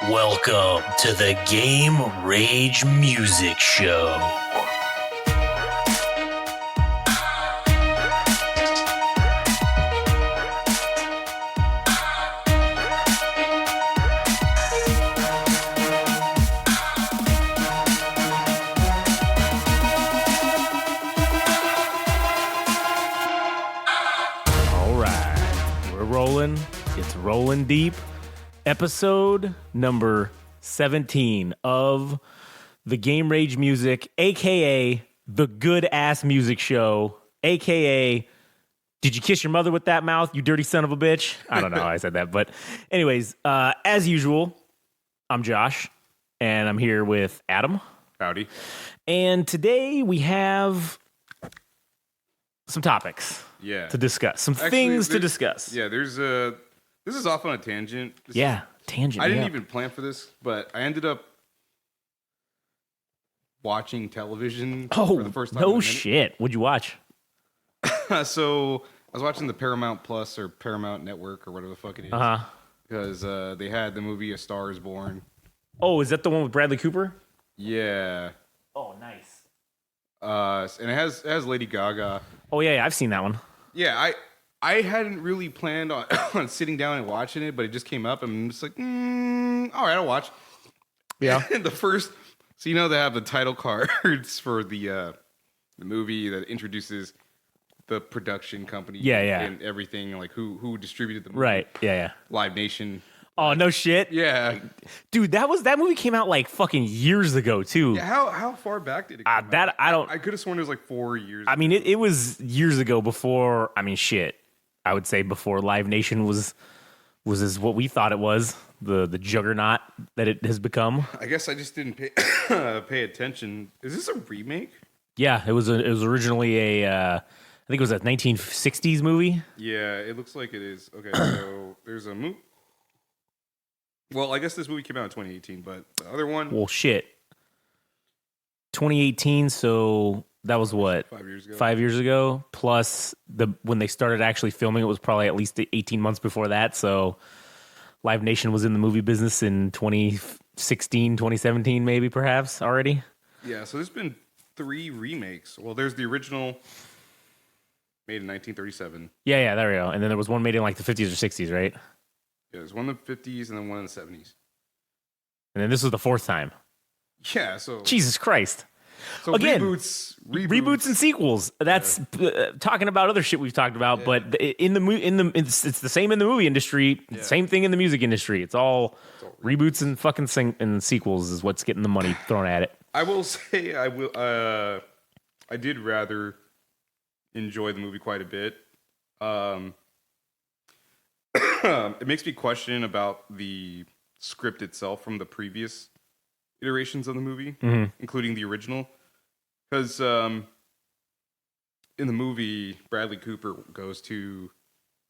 Welcome to the Game Rage Music Show. All right, we're rolling. It's rolling deep. Episode number 17 of the Game Rage Music, aka the Good Ass Music Show, aka Did you kiss your mother with that mouth, you dirty son of a bitch? I don't know how I said that, but anyways, as usual, I'm Josh, and I'm here with Adam. Howdy. And today we have some topics to discuss, some things to discuss. Yeah, this is off on a tangent. Tangent. I didn't even plan for this, but I ended up watching television for the first time. No shit. What'd you watch? So I was watching the Paramount Plus or Paramount Network or whatever the fuck it is. Because they had the movie A Star Is Born. Oh, is that the one with Bradley Cooper? Yeah. Oh, nice. And it has Lady Gaga. Oh, yeah, I've seen that one. Yeah, I hadn't really planned on, on sitting down and watching it, but it just came up, and I'm just like, all right, I'll watch. Yeah. And so you know they have the title cards for the movie that introduces the production company, and everything, like who distributed the movie, Right? Yeah. Live Nation. Oh, no shit. Yeah, dude, that movie came out like fucking years ago too. Yeah, how far back did it come out? I could have sworn it was like 4 years. I mean, it was years ago before. I mean, shit. I would say before Live Nation was as what we thought it was, the juggernaut that it has become. I guess I just didn't pay attention. Is this a remake? Yeah, it was originally I think it was a 1960s movie. Yeah, it looks like it is. Okay, so there's a movie. Well, I guess this movie came out in 2018, but the other one. Well, shit. 2018, so that was what? 5 years ago. 5 years ago. Plus, when they started actually filming it was probably at least 18 months before that. So Live Nation was in the movie business in 2016, 2017, maybe perhaps already. Yeah, so there's been 3 remakes. Well, there's the original made in 1937. Yeah, there we go. And then there was one made in like the 50s or 60s, right? Yeah, there's one in the 50s and then one in the 70s. And then this was the 4th time. Yeah, so Jesus Christ. So again, reboots and sequels. That's talking about other shit we've talked about, but it's the same in the movie industry. Yeah. Same thing in the music industry. It's all reboots and fucking and sequels is what's getting the money thrown at it. I will say I did rather enjoy the movie quite a bit. It makes me question about the script itself from the previous iterations of the movie, including the original. Because in the movie, Bradley Cooper goes to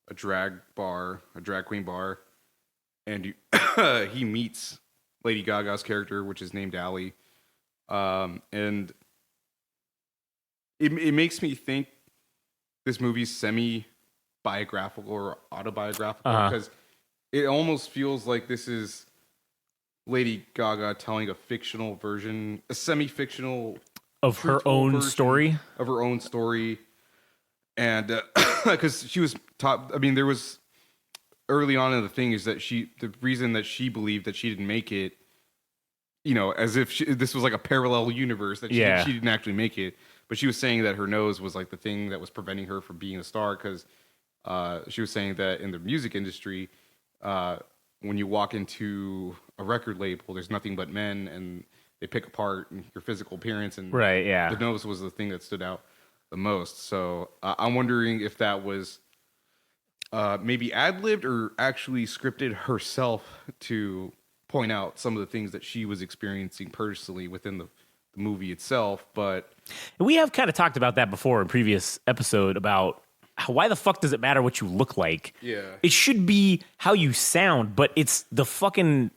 a drag queen bar, and he meets Lady Gaga's character, which is named Allie. And it makes me think this movie's semi-biographical or autobiographical, because it almost feels like this is Lady Gaga telling a semi-fictional of her own story. Of her own story. And because she was taught, I mean, there was early on in the thing is that the reason that she believed that she didn't make it, you know, as if this was like a parallel universe, that she didn't actually make it. But she was saying that her nose was like the thing that was preventing her from being a star, because she was saying that in the music industry, when you walk into a record label, there's nothing but men, and they pick apart your physical appearance, and the nose was the thing that stood out the most. So I'm wondering if that was maybe ad-libbed or actually scripted herself to point out some of the things that she was experiencing personally within the movie itself. But we have kind of talked about that before in previous episode about why the fuck does it matter what you look like? Yeah. It should be how you sound, but it's the fucking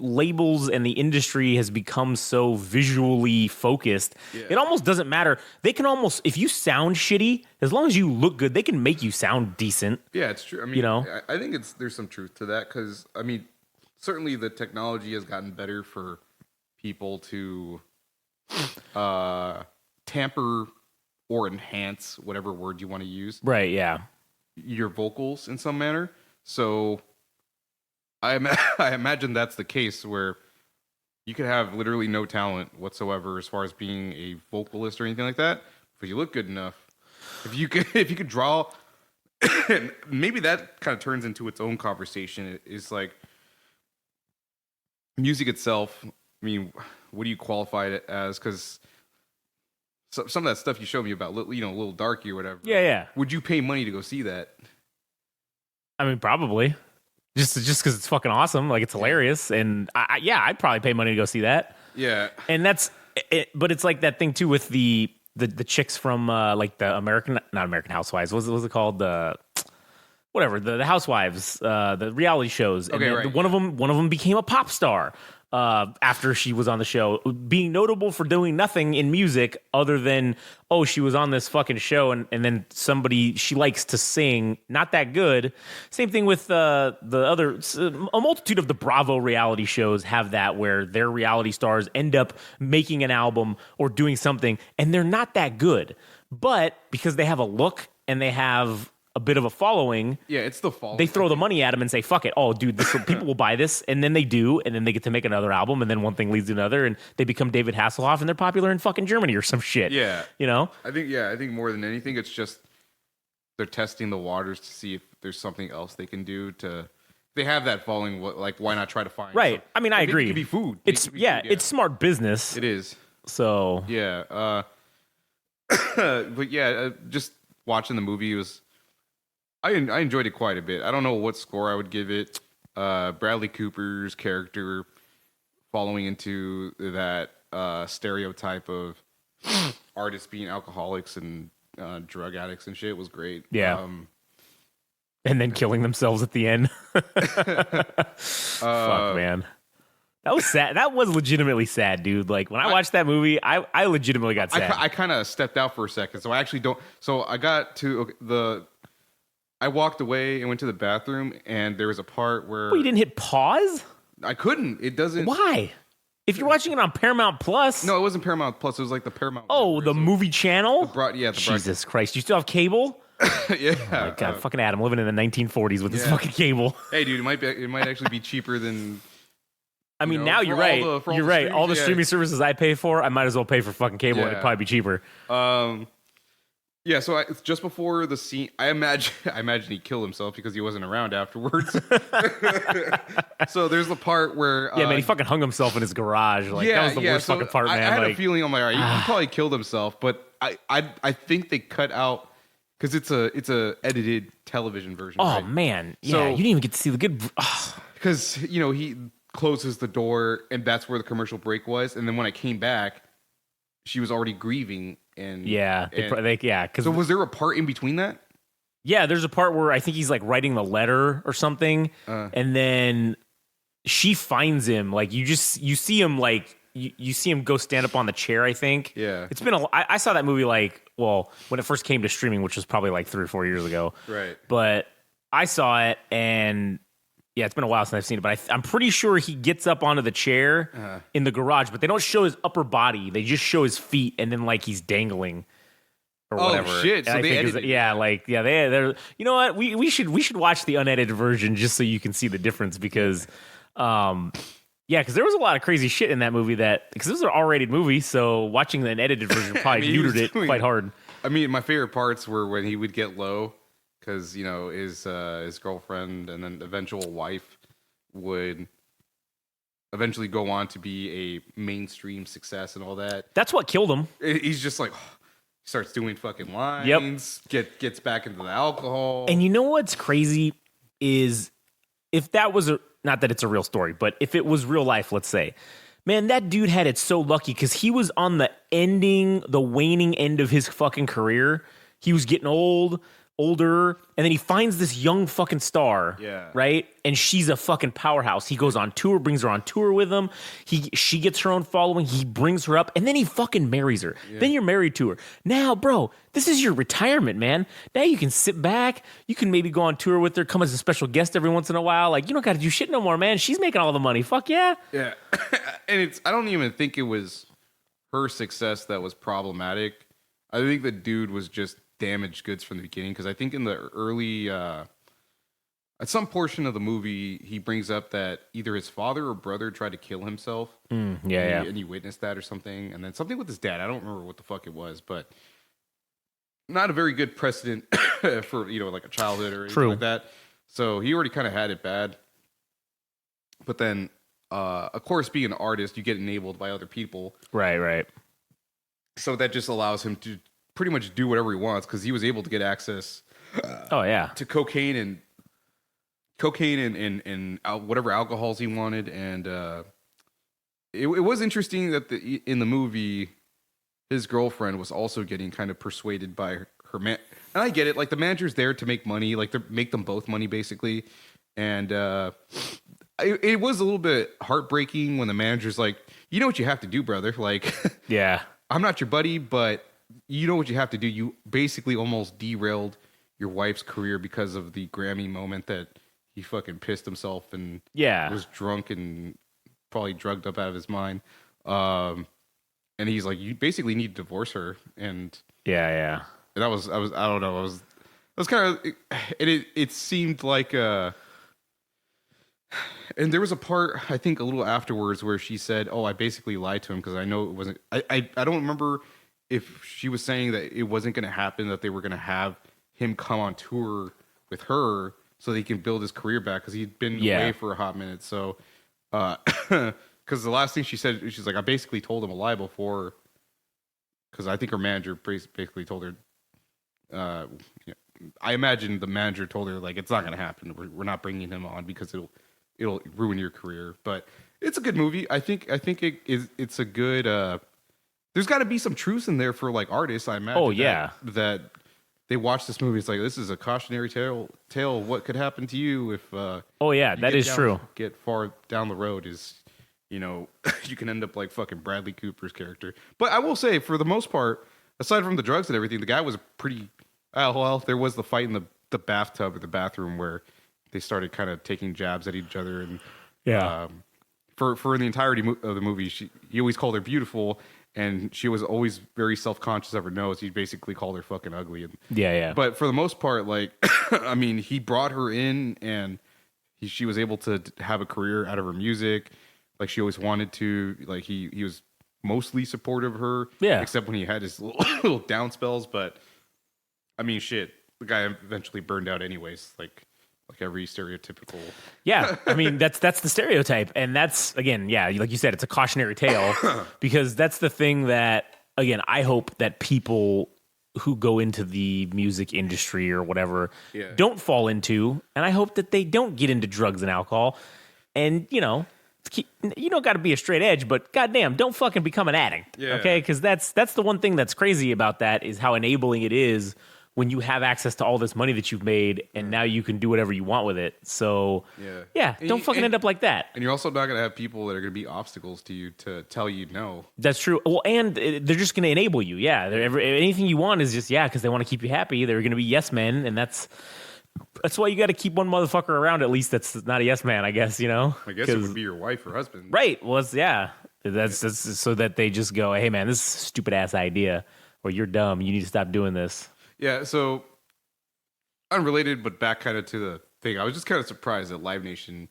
labels and the industry has become so visually focused. Yeah. It almost doesn't matter. They can almost, if you sound shitty, as long as you look good, they can make you sound decent. Yeah, it's true. I mean, you know? I think there's some truth to that, because, I mean, certainly the technology has gotten better for people to tamper or enhance, whatever word you want to use, Right, yeah. your vocals in some manner. So I imagine that's the case where you could have literally no talent whatsoever as far as being a vocalist or anything like that, but you look good enough. If you could draw, maybe that kind of turns into its own conversation. It's like music itself. I mean, what do you qualify it as? Because some of that stuff you showed me about, you know, a little darky or whatever. Yeah, yeah. Would you pay money to go see that? I mean, probably. Just because it's fucking awesome. Like, it's hilarious. And, I'd probably pay money to go see that. Yeah. And that's it. But it's like that thing, too, with the chicks from, like, the not American Housewives. What was it called? The Housewives, the reality shows. And Okay, right. One of them became a pop star after she was on the show, being notable for doing nothing in music other than, oh, she was on this fucking show, and then she likes to sing, not that good. Same thing with the other, a multitude of the Bravo reality shows have that, where their reality stars end up making an album or doing something, and they're not that good. But because they have a look and they have a bit of a following, Yeah, it's the following. they throw the money at them and say, fuck it. Oh, dude, people will buy this. And then they do. And then they get to make another album. And then one thing leads to another. And they become David Hasselhoff, and they're popular in fucking Germany or some shit. Yeah. You know? I think more than anything, it's just they're testing the waters to see if there's something else they can do to. They have that following. Like, why not try to find? Right. I mean, I agree. It could be food. It's smart business. It is. So. Yeah. But yeah, just watching the movie was. I enjoyed it quite a bit. I don't know what score I would give it. Bradley Cooper's character following into that stereotype of artists being alcoholics and drug addicts and shit was great. Yeah. And then killing themselves at the end. Fuck, man. That was sad. That was legitimately sad, dude. Like, when I watched that movie, I legitimately got sad. I kind of stepped out for a second, so I actually don't. So I got to I walked away and went to the bathroom, and there was a part where... Oh, you didn't hit pause? I couldn't. It doesn't... Why? If you're watching it on Paramount Plus... No, it wasn't Paramount Plus. It was like the Paramount... Oh, the movie channel? Jesus Christ. You still have cable? Yeah. Oh my God, fucking Adam living in the 1940s with his fucking cable. Hey, dude, it might actually be cheaper than... I mean, now you're right. You're right. All the streaming services I pay for, I might as well pay for fucking cable, and it'd probably be cheaper. Yeah, so just before the scene, I imagine he killed himself because he wasn't around afterwards. So there's the part where man, he fucking hung himself in his garage. Like, that was the worst fucking part, man. I had a feeling, I'm like, all right, he probably killed himself, but I think they cut out because it's a edited television version. Oh right? man, yeah, So, you didn't even get to see the good. Because he closes the door, and that's where the commercial break was. And then when I came back, she was already grieving. And because so was there a part in between that? Yeah, there's a part where I think he's like writing the letter or something, and then she finds him. Like, you see him like you see him go stand up on the chair. I think. Yeah, it's been I saw that movie when it first came to streaming, which was probably like 3 or 4 years ago. Right. But I saw it, and yeah, it's been a while since I've seen it, but I'm pretty sure he gets up onto the chair in the garage, but they don't show his upper body. They just show his feet, and then like he's dangling or whatever. Oh shit! So they edited. They're. You know what? We should watch the unedited version just so you can see the difference because, because there was a lot of crazy shit in that movie because this was an R-rated movie, so watching the unedited version probably neutered it quite hard. I mean, my favorite parts were when he would get low. Because his girlfriend and then eventual wife would eventually go on to be a mainstream success and all that. That's what killed him. He's just like starts doing fucking lines. Gets back into the alcohol. And you know what's crazy is if that was not that it's a real story, but if it was real life, let's say, man, that dude had it so lucky because he was on the waning end of his fucking career. He was getting old. older, and then he finds this young fucking star. Yeah. Right? And she's a fucking powerhouse. He goes on tour, brings her on tour with him. She gets her own following. He brings her up, and then he fucking marries her. Yeah. Then you're married to her. Now, bro, this is your retirement, man. Now you can sit back. You can maybe go on tour with her, come as a special guest every once in a while. Like, you don't got to do shit no more, man. She's making all the money. Fuck yeah. Yeah. And I don't even think it was her success that was problematic. I think the dude was just damaged goods from the beginning, because I think in the early at some portion of the movie he brings up that either his father or brother tried to kill himself. And he witnessed that or something, and then something with his dad. I don't remember what the fuck it was, but not a very good precedent for like a childhood or anything like that. So he already kind of had it bad. But then of course, being an artist, you get enabled by other people, right. So that just allows him to pretty much do whatever he wants, because he was able to get access to cocaine and whatever alcohols he wanted. And it was interesting that in the movie his girlfriend was also getting kind of persuaded by her man. And I get it, like the manager's there to make money, like to make them both money basically. And it was a little bit heartbreaking when the manager's like, you know what you have to do, brother, like I'm not your buddy, but you know what you have to do. You basically almost derailed your wife's career because of the Grammy moment that he fucking pissed himself and was drunk and probably drugged up out of his mind. And he's like, you basically need to divorce her. And and that was I don't know. It was kind of, it seemed like and there was a part, I think a little afterwards, where she said, oh, I basically lied to him because I know it wasn't, I don't remember if she was saying that it wasn't going to happen, that they were going to have him come on tour with her so that he can build his career back, because he'd been away for a hot minute. So, because the last thing she said, she's like, I basically told him a lie before, because I think her manager basically told her, I imagine the manager told her, like, it's not going to happen. We're not bringing him on because it'll ruin your career. But it's a good movie. I think it's a good, there's got to be some truth in there for like artists, I imagine. That they watch this movie. It's like, this is a cautionary tale of what could happen to you if that is true. Get far down the road is, you can end up like fucking Bradley Cooper's character. But I will say, for the most part, aside from the drugs and everything, the guy was pretty there was the fight in the bathtub or the bathroom where they started kind of taking jabs at each other, and for the entirety of the movie, he always called her beautiful. And she was always very self-conscious of her nose. He basically called her fucking ugly. And, But for the most part, like, I mean, he brought her in, and she was able to have a career out of her music. Like, she always wanted to. Like, he was mostly supportive of her. Yeah. Except when he had his little down spells. But, I mean, shit. The guy eventually burned out anyways. Like every stereotypical. Yeah, I mean, that's the stereotype. And that's, again, like you said, it's a cautionary tale, because that's the thing that, again, I hope that people who go into the music industry or whatever don't fall into. And I hope that they don't get into drugs and alcohol. And, you don't got to be a straight edge, but goddamn, don't fucking become an addict. Yeah. Okay? Because that's the one thing that's crazy about that, is how enabling it is when you have access to all this money that you've made, and now you can do whatever you want with it. So, don't fucking end up like that. And you're also not going to have people that are going to be obstacles to you to tell you no. That's true. Well, and they're just going to enable you. Yeah. Anything you want is just, because they want to keep you happy. They're going to be yes men, and that's why you got to keep one motherfucker around, at least, that's not a yes man, I guess, I guess it would be your wife or husband. Right. Well, that's so that they just go, hey, man, this is a stupid-ass idea, or you're dumb. You need to stop doing this. Yeah, so unrelated, but back kind of to the thing. I was just kind of surprised that Live Nation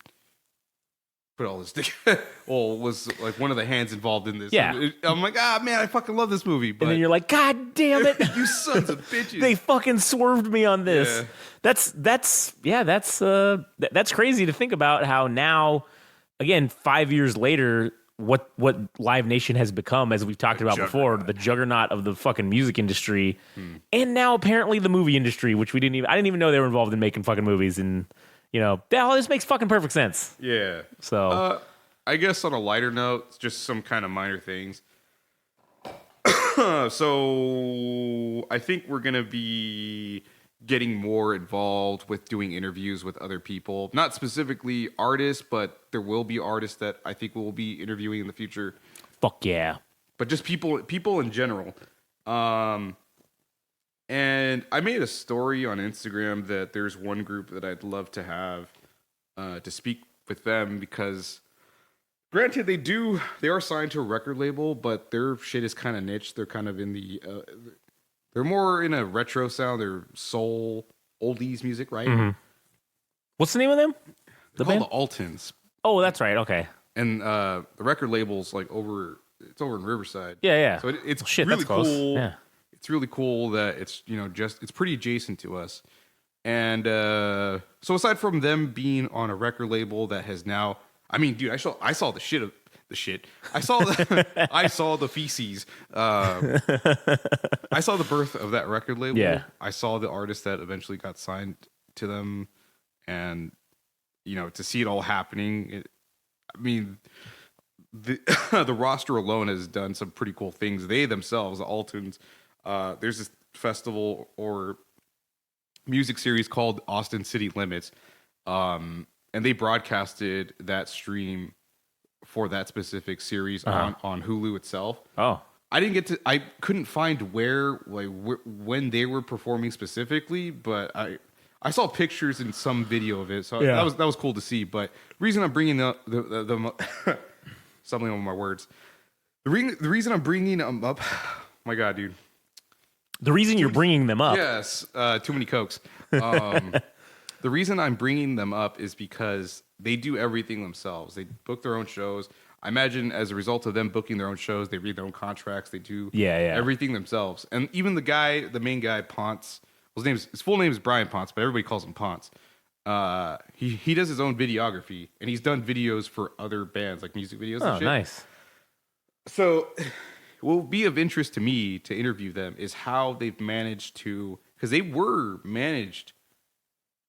put all this together. Well, was like one of the hands involved in this. Yeah. I'm like, man, I fucking love this movie. But and then you're like, God damn it. You sons of bitches. They fucking swerved me on this. Yeah. That's crazy to think about, how now, again, 5 years later, what Live Nation has become, as we've talked about before, the juggernaut of the fucking music industry, and now apparently the movie industry, which I didn't even know they were involved in making fucking movies, and this makes fucking perfect sense. Yeah. So, I guess on a lighter note, just some kind of minor things. So I think we're gonna be getting more involved with doing interviews with other people, not specifically artists, but there will be artists that I think we'll be interviewing in the future. Fuck yeah. But just people in general. And I made a story on Instagram that there's one group that I'd love to have to speak with them because, granted, they are signed to a record label, but their shit is kind of niche. They're kind of in the they're more in a retro sound. They're soul oldies music, right? Mm-hmm. What's the name of them? They're called the Altons. Oh, that's right. Okay. And the record label's like it's over in Riverside. Yeah. So it's shit, really that's close. cool. Yeah. It's really cool that it's it's pretty adjacent to us. And so aside from them being on a record label that has now, I mean, dude, I saw the shit. I saw I saw the feces. I saw the birth of that record label. Yeah. I saw the artist that eventually got signed to them, and to see it all happening. I mean, the the roster alone has done some pretty cool things. They themselves, the Altons, there's this festival or music series called Austin City Limits, and they broadcasted that stream for that specific series on Hulu itself. Oh, I couldn't find when they were performing specifically, but I saw pictures and some video of it, so yeah. that was cool to see. But the reason I'm bringing up the stumbling over my words, the reason I'm bringing them up, my God, dude. The reason you're bringing them up. Yes, too many Cokes. The reason I'm bringing them up is because they do everything themselves. They book their own shows. I imagine as a result of them booking their own shows, they read their own contracts. They do everything themselves. And even the main guy, Ponce, his full name is Brian Ponce, but everybody calls him Ponce. He does his own videography, and he's done videos for other bands, like music videos and shit. Oh, nice. So what will be of interest to me to interview them is how they've managed to, because they were managed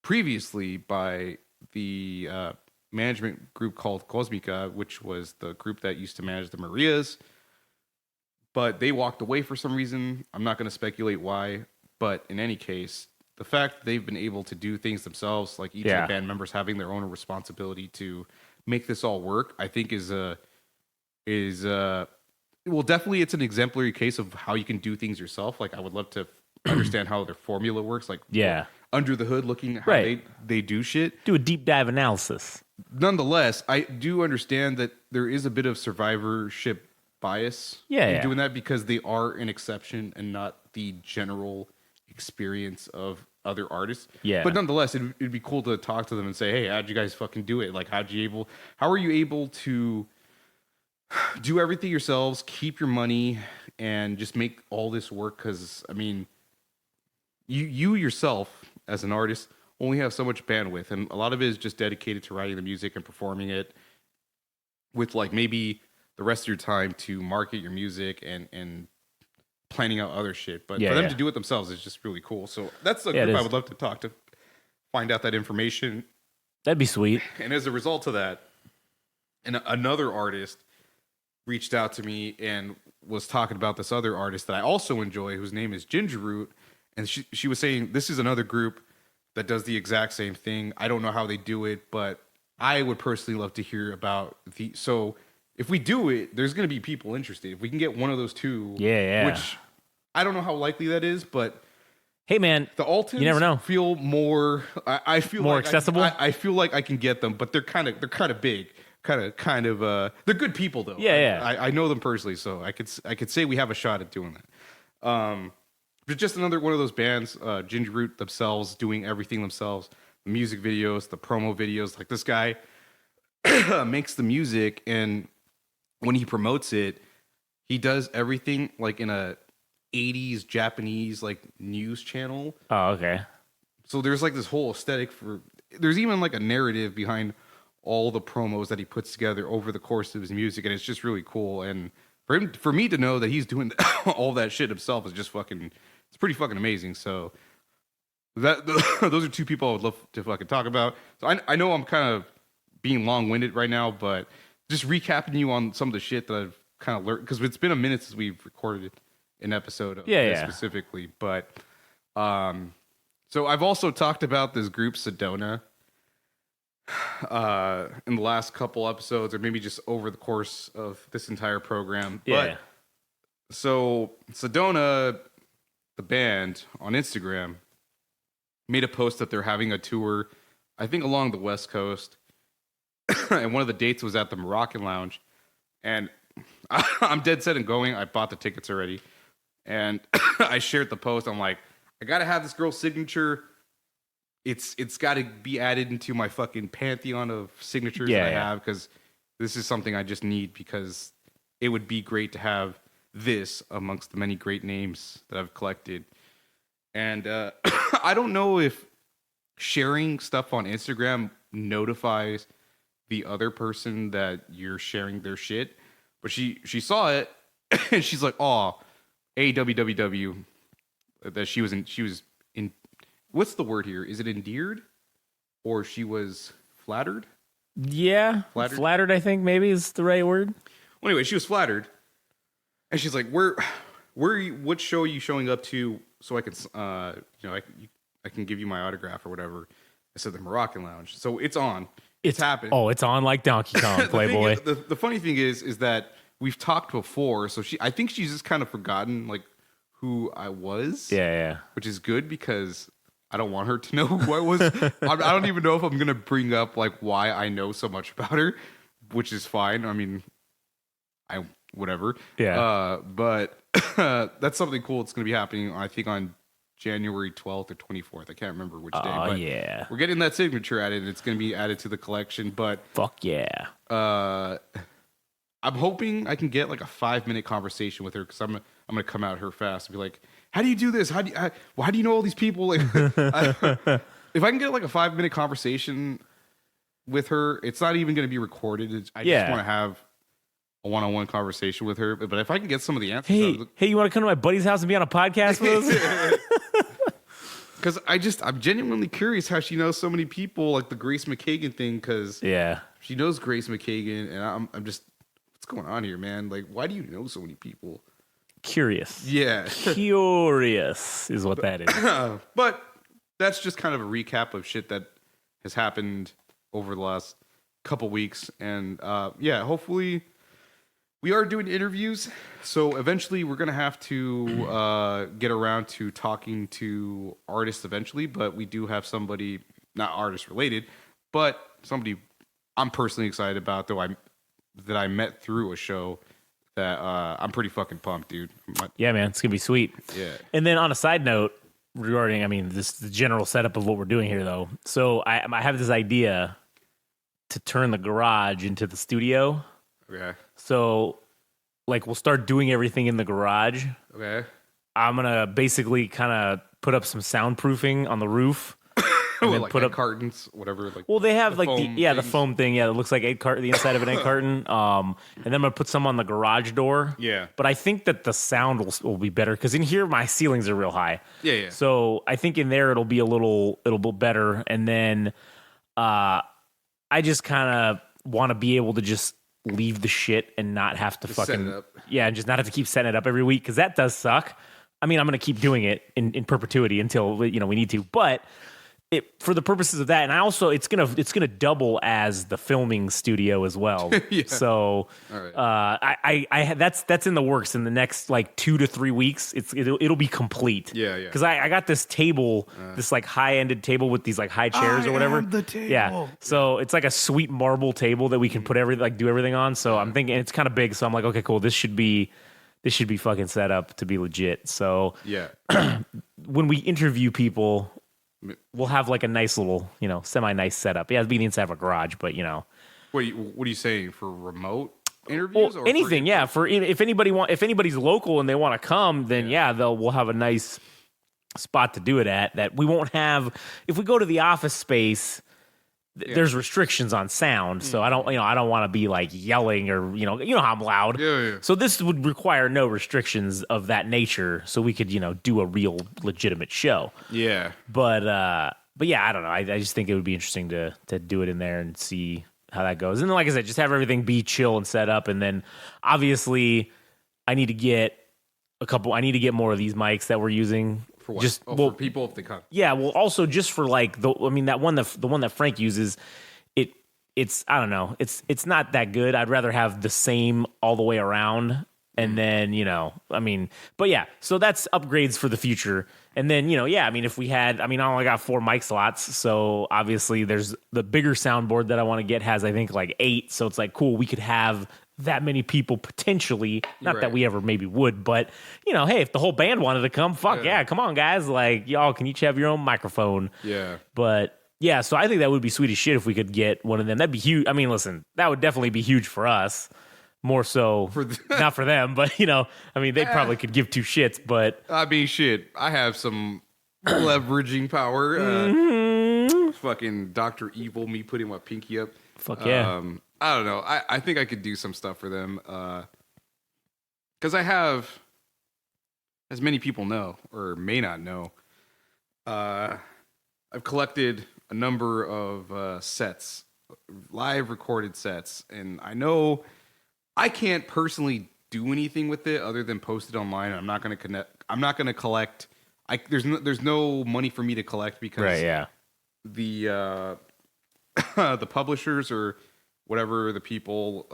previously by the management group called Cosmica, which was the group that used to manage the Marias, but they walked away for some reason. I'm not going to speculate why, but in any case, the fact that they've been able to do things themselves, like each of the band members having their own responsibility to make this all work, I think is well, definitely it's an exemplary case of how you can do things yourself. Like, I would love to understand how their formula works, like under the hood, looking at how they do shit. Do a deep dive analysis. Nonetheless, I do understand that there is a bit of survivorship bias in doing that, because they are an exception and not the general experience of other artists. Yeah. But nonetheless, it'd be cool to talk to them and say, hey, how'd you guys fucking do it? Like, how are you able to do everything yourselves, keep your money, and just make all this work? Because, I mean, you yourself as an artist only have so much bandwidth, and a lot of it is just dedicated to writing the music and performing it, with like maybe the rest of your time to market your music and planning out other shit. But for them to do it themselves is just really cool. So that's a group I would love to talk to, find out that information. That'd be sweet. And as a result of that, another artist reached out to me and was talking about this other artist that I also enjoy, whose name is Ginger Root. And she was saying, this is another group that does the exact same thing. I don't know how they do it, but I would personally love to hear about so if we do it, there's going to be people interested. If we can get one of those two, which I don't know how likely that is, but hey, man, the Altons, you never know. Feel more. I feel more like accessible. I feel like I can get them, but they're kind of big. Kind of. They're good people though. I know them personally, so I could say we have a shot at doing that. But just another one of those bands, Ginger Root themselves, doing everything themselves. The music videos, the promo videos. Like, this guy makes the music, and when he promotes it, he does everything like in a 80s Japanese like news channel. Oh, okay. So there's like this whole aesthetic there's even like a narrative behind all the promos that he puts together over the course of his music, and it's just really cool. And for me to know that he's doing all that shit himself is just it's pretty fucking amazing. So those are two people I would love to fucking talk about. So I know I'm kind of being long-winded right now, but just recapping you on some of the shit that I've kind of learned, because it's been a minute since we've recorded an episode of this specifically. But So I've also talked about this group Sedona in the last couple episodes, or maybe just over the course of this entire program. Yeah. But so Sedona, the band on Instagram, made a post that they're having a tour, I think along the West Coast. And one of the dates was at the Moroccan Lounge. And I'm dead set on going. I bought the tickets already. And I shared the post. I'm like, I gotta have this girl's signature. It's got to be added into my fucking pantheon of signatures that I have, because this is something I just need, because it would be great to have this amongst the many great names that I've collected. And I don't know if sharing stuff on Instagram notifies the other person that you're sharing their shit, but she saw it and she's like, "Oh, AWWW," that she was in. What's the word here? Is it endeared, or she was flattered? Yeah, flattered. I think maybe is the right word. Well, anyway, she was flattered, and she's like, "Where, what show are you showing up to? So I can, I can give you my autograph or whatever." I said the Moroccan Lounge, so it's on. It's happened. Oh, it's on like Donkey Kong, Playboy. The funny thing is that we've talked before, so I think she's just kind of forgotten like who I was. Yeah. Which is good, because I don't want her to know who I was. I don't even know if I'm gonna bring up like why I know so much about her, which is fine. I mean, whatever. Yeah. But that's something cool. It's gonna be happening, I think, on January 12th or 24th. I can't remember which day. Oh, but yeah. we're getting that signature added, and it's going to be added to the collection. But fuck yeah. I'm hoping I can get like a 5-minute conversation with her, because I'm gonna come out her fast and be like, "How do you do this? How do you know all these people?" Like, if I can get like a 5-minute conversation with her, it's not even going to be recorded. I just want to have a one-on-one conversation with her. But if I can get some of the answers, hey, you want to come to my buddy's house and be on a podcast with us? Because I'm genuinely curious how she knows so many people, like the Grace McKagan thing. Because she knows Grace McKagan, and I'm just, what's going on here, man? Like, why do you know so many people? Curious. Yeah, curious is what that is. But that's just kind of a recap of shit that has happened over the last couple weeks, and hopefully we are doing interviews, so eventually we're gonna have to get around to talking to artists eventually. But we do have somebody, not artist related, but somebody I'm personally excited about, that I met through a show that I'm pretty fucking pumped, dude. Yeah, man, it's gonna be sweet. Yeah. And then on a side note, regarding, the general setup of what we're doing here, though. So I have this idea to turn the garage into the studio. Okay. So, like, we'll start doing everything in the garage. Okay. I'm gonna basically kind of put up some soundproofing on the roof. And then like put up cartons, whatever. Like, well, they have the foam thing. Yeah, it looks like the inside of an egg carton. And then I'm gonna put some on the garage door. Yeah. But I think that the sound will be better, because in here my ceilings are real high. Yeah. So I think in there it'll be better. And then I just kind of want to be able to just leave the shit and not have to fucking set it up. Yeah, and just not have to keep setting it up every week, because that does suck. I mean, I'm gonna keep doing it in perpetuity until we need to, but for the purposes of that, and I also it's gonna double as the filming studio as well. Yeah. So all right. I that's in the works in the next like 2 to 3 weeks. It'll be complete. Yeah. Because I got this table, this like high-ended table with these like high chairs or whatever. The table. Yeah. So it's like a sweet marble table that we can put do everything on. So I'm thinking it's kind of big. So I'm like, okay, cool. This should be fucking set up to be legit. So Yeah. when we interview people, we'll have like a nice little, semi-nice setup. Yeah, it'd be the inside of a garage, but What are you saying, for remote interviews? Well, anything, yeah. For if anybody's local and they want to come, then we'll have a nice spot to do it at. That we won't have if we go to the office space. There's restrictions on sound, so I don't want to be like yelling or how I'm loud. Yeah. So this would require no restrictions of that nature, so we could do a real legitimate show. Yeah. But yeah, I don't know. I just think it would be interesting to do it in there and see how that goes. And then, like I said, just have everything be chill and set up. And then obviously I need to get more of these mics that we're using For what? Just for people if they come. Yeah, well, also just for like the one that Frank uses, it's I don't know, it's not that good. I'd rather have the same all the way around, and then but yeah, so that's upgrades for the future. And then if we had, I only got 4 mic slots, so obviously there's the bigger soundboard that I want to get has I think like 8, so it's like cool, we could have that many people potentially. Not that we ever maybe would, but hey, if the whole band wanted to come, fuck yeah, come on guys, like y'all can each have your own microphone. Yeah, but yeah, so I think that would be sweet as shit if we could get one of them. That'd be huge. Listen, that would definitely be huge for us. More so, not for them, but they probably could give 2 shits. But shit, I have some leveraging power. Fucking Dr. Evil, me putting my pinky up. Fuck yeah. I don't know. I think I could do some stuff for them. Because I have, as many people know or may not know, I've collected a number of sets, live recorded sets, and I know I can't personally do anything with it other than post it online. I'm not going to connect. I'm not going to collect. There's no money for me to collect because the the publishers or whatever, the people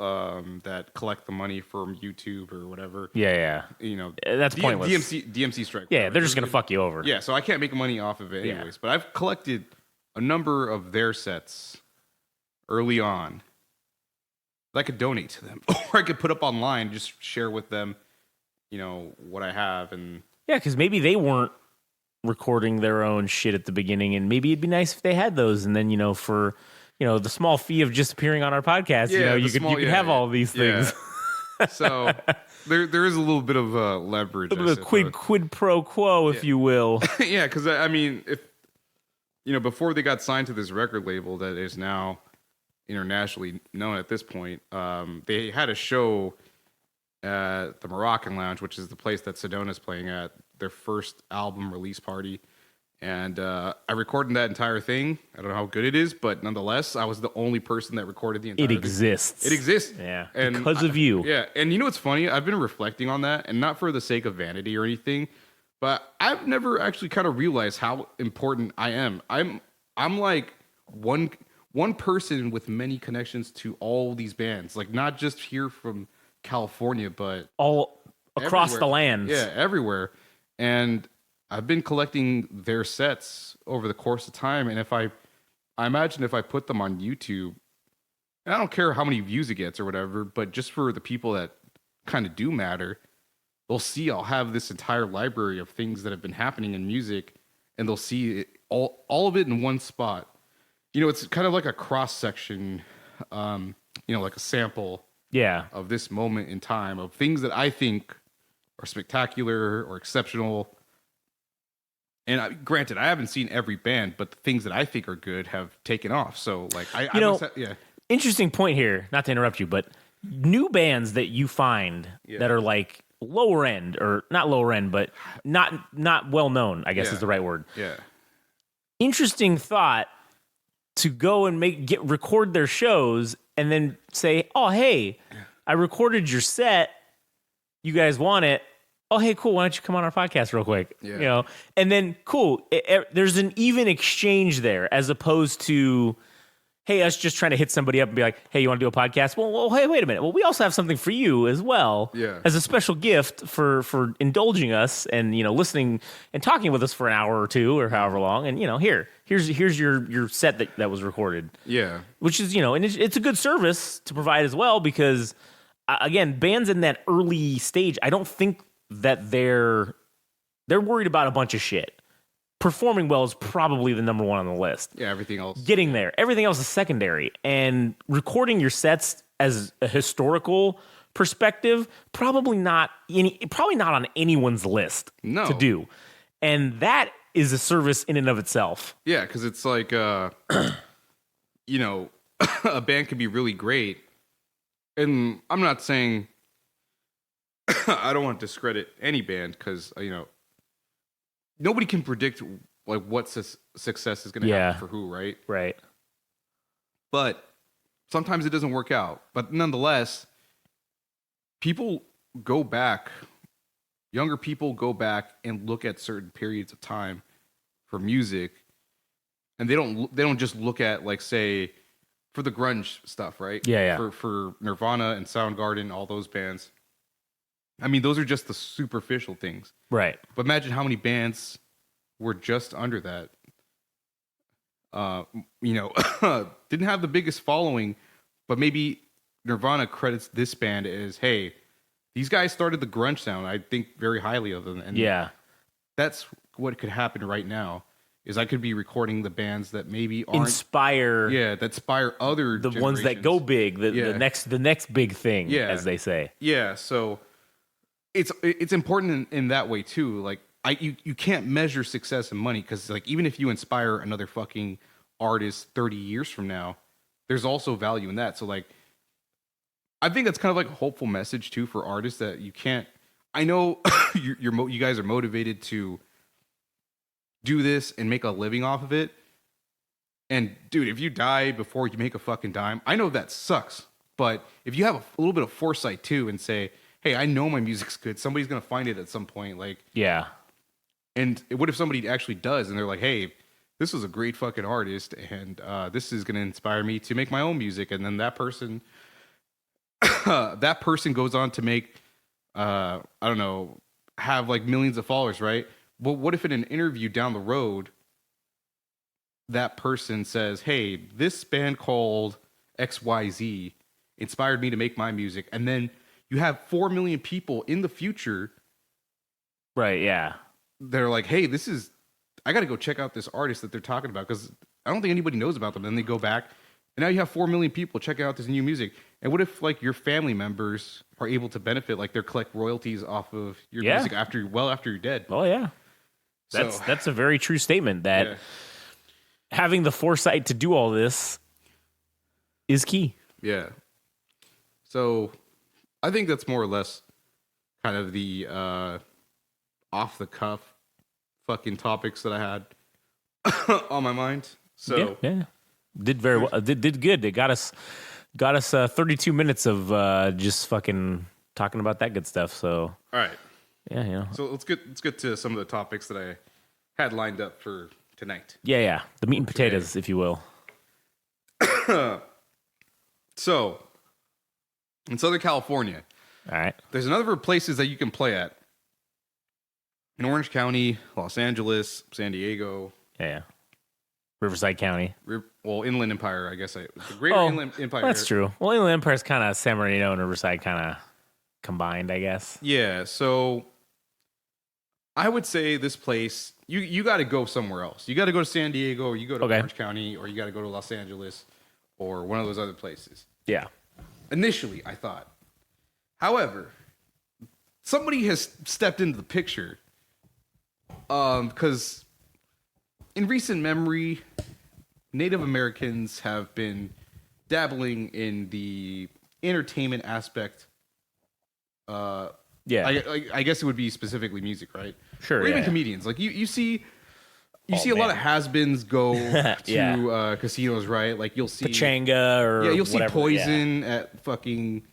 that collect the money from YouTube or whatever. That's pointless. DMC strike. Yeah, they're just gonna fuck you over. Yeah, so I can't make money off of it anyways. But I've collected a number of their sets early on that I could donate to them, or I could put up online, just share with them, what I have. And yeah, because maybe they weren't recording their own shit at the beginning, and maybe it'd be nice if they had those, and then for the small fee of just appearing on our podcast, you could have all of these things. So there is a little bit of leverage, a little bit of quid pro quo, if you will. Yeah, because if before they got signed to this record label that is now internationally known at this point, they had a show at the Moroccan Lounge, which is the place that Sedona's playing at, their first album release party. And I recorded that entire thing. I don't know how good it is, but nonetheless, I was the only person that recorded the entire thing. It exists. Yeah, and because of you. Yeah, and what's funny? I've been reflecting on that, and not for the sake of vanity or anything, but I've never actually kind of realized how important I am. I'm like one person with many connections to all these bands, like not just here from California, but all across everywhere. The land. Yeah, everywhere. And I've been collecting their sets over the course of time, and I imagine if I put them on YouTube, and I don't care how many views it gets or whatever, but just for the people that kind of do matter, they'll see I'll have this entire library of things that have been happening in music, and they'll see it, all of it in one spot. It's kind of like a cross section, like a sample of this moment in time of things that I think are spectacular or exceptional. And granted, I haven't seen every band, but the things that I think are good have taken off. So, like, interesting point here. Not to interrupt you, but new bands that you find that are like lower end, or not lower end, but not well known, I guess is the right word. Yeah. Interesting thought to go and record their shows and then say, "Oh, hey, I recorded your set. You guys want it? Oh, hey, cool. Why don't you come on our podcast real quick?" Yeah. And then cool. There's an even exchange there, as opposed to, hey, us just trying to hit somebody up and be like, "Hey, you want to do a podcast?" Well, hey, wait a minute. Well, we also have something for you as well, as a special gift for indulging us and listening and talking with us for an hour or two or however long. And here's your set that was recorded. Yeah, which is and it's a good service to provide as well, because again, bands in that early stage, I don't think that they're worried about a bunch of shit. Performing well is probably the number one on the list. Yeah, everything else. Getting there. Everything else is secondary. And recording your sets as a historical perspective, probably not on anyone's list to do. And that is a service in and of itself. Yeah, because it's like, a band can be really great. And I'm not saying I don't want to discredit any band, because, nobody can predict like what success is going to happen for who, right? Right. But sometimes it doesn't work out. But nonetheless, people go back, younger people go back and look at certain periods of time for music, and they don't just look at, like, say, for the grunge stuff, right? Yeah. For Nirvana and Soundgarden, all those bands. I mean, those are just the superficial things. Right. But imagine how many bands were just under that. Didn't have the biggest following, but maybe Nirvana credits this band as, hey, these guys started the grunge sound. I think very highly of them. And that's what could happen right now. Is I could be recording the bands that maybe aren't that inspire other the ones that go big, the next big thing, as they say. Yeah, so it's important in that way too. Like you can't measure success in money, because like even if you inspire another fucking artist 30 years from now, there's also value in that. So like I think that's kind of like a hopeful message too for artists, that you can't. I know you guys are motivated to do this and make a living off of it. And dude, if you die before you make a fucking dime, I know that sucks. But if you have a little bit of foresight too, and say, hey, I know my music's good, somebody's gonna find it at some point. Like, yeah. And what if somebody actually does, and they're like, hey, this was a great fucking artist, and this is gonna inspire me to make my own music. And then that person goes on to make I don't know, have like millions of followers, right? Well, what if in an interview down the road, that person says, hey, this band called XYZ inspired me to make my music. And then you have 4 million people in the future. Right, yeah. They're like, hey, I got to go check out this artist that they're talking about, because I don't think anybody knows about them. Then they go back, and now you have 4 million people checking out this new music. And what if like your family members are able to benefit, like they collect royalties off of your music after you're dead? Oh yeah. That's a very true statement, that having the foresight to do all this is key. Yeah. So I think that's more or less kind of the off the cuff fucking topics that I had on my mind. So yeah. Did very well. Did good. It got us 32 minutes of just fucking talking about that good stuff. So all right. Yeah, you know. So let's get to some of the topics that I had lined up for tonight. Yeah. The meat and potatoes, if you will. So, in Southern California, all right, there's a number of places that you can play at. In Orange County, Los Angeles, San Diego. Yeah. Riverside County. Inland Empire, I guess. The Greater Inland Empire. That's true. Well, Inland Empire is kind of San Bernardino and Riverside kind of combined, I guess. Yeah, so I would say this place, you got to go somewhere else. You got to go to San Diego, or you go to Orange County, or you got to go to Los Angeles, or one of those other places. Yeah. Initially, I thought. However, somebody has stepped into the picture, because in recent memory, Native Americans have been dabbling in the entertainment aspect. I guess it would be specifically music, right? Sure. Or even comedians. Like you see a lot of has-beens go to casinos, right? Like you'll see Pachanga or you'll see whatever, Poison at fucking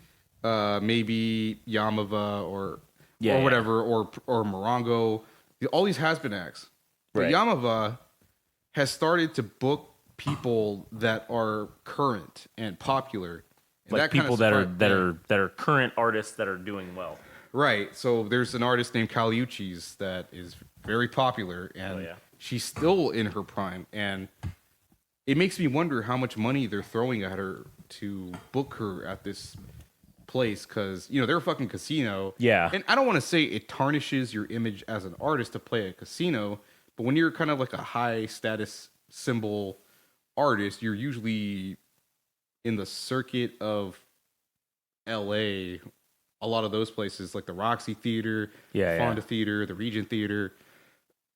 maybe Yamava or whatever, or Morongo. All these has-been acts. But Yamava has started to book people that are current and popular, and like that people kind of that are current artists that are doing well. Right. So there's an artist named Caliuchis that is very popular, and she's still in her prime. And it makes me wonder how much money they're throwing at her to book her at this place, because they're a fucking casino. Yeah. And I don't want to say it tarnishes your image as an artist to play at a casino, but when you're kind of like a high status symbol artist, you're usually in the circuit of LA. A lot of those places, like the Roxy Theater, Fonda Theater, the Regent Theater.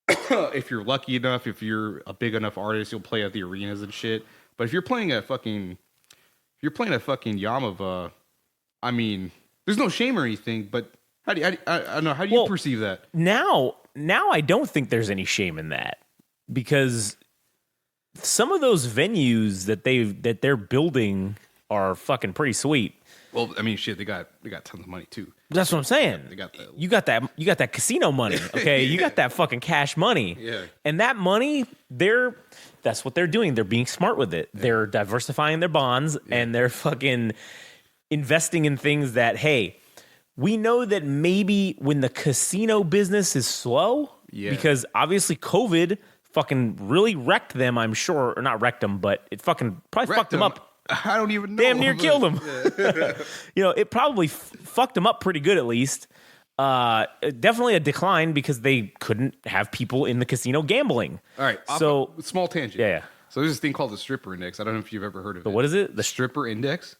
If you're lucky enough, if you're a big enough artist, you'll play at the arenas and shit. But if you're playing at fucking Yamava, I mean, there's no shame or anything. But I don't know. How do you perceive that? Now I don't think there's any shame in that, because some of those venues that they're building are fucking pretty sweet. Well, I mean, shit, they got tons of money too. That's what I'm saying. They got that. You got that casino money. Okay, you got that fucking cash money. Yeah. And that money, that's what they're doing. They're being smart with it. They're diversifying their bonds and they're fucking investing in things that, hey, we know that maybe when the casino business is slow, because obviously COVID fucking really wrecked them, I'm sure, or not wrecked them, but it fucking probably fucked them up. I don't even know. Damn near killed them. It probably fucked them up pretty good, at least. Definitely a decline because they couldn't have people in the casino gambling. All right. So small tangent. Yeah. So there's this thing called the stripper index. I don't know if you've ever heard of it. What is it? The stripper index?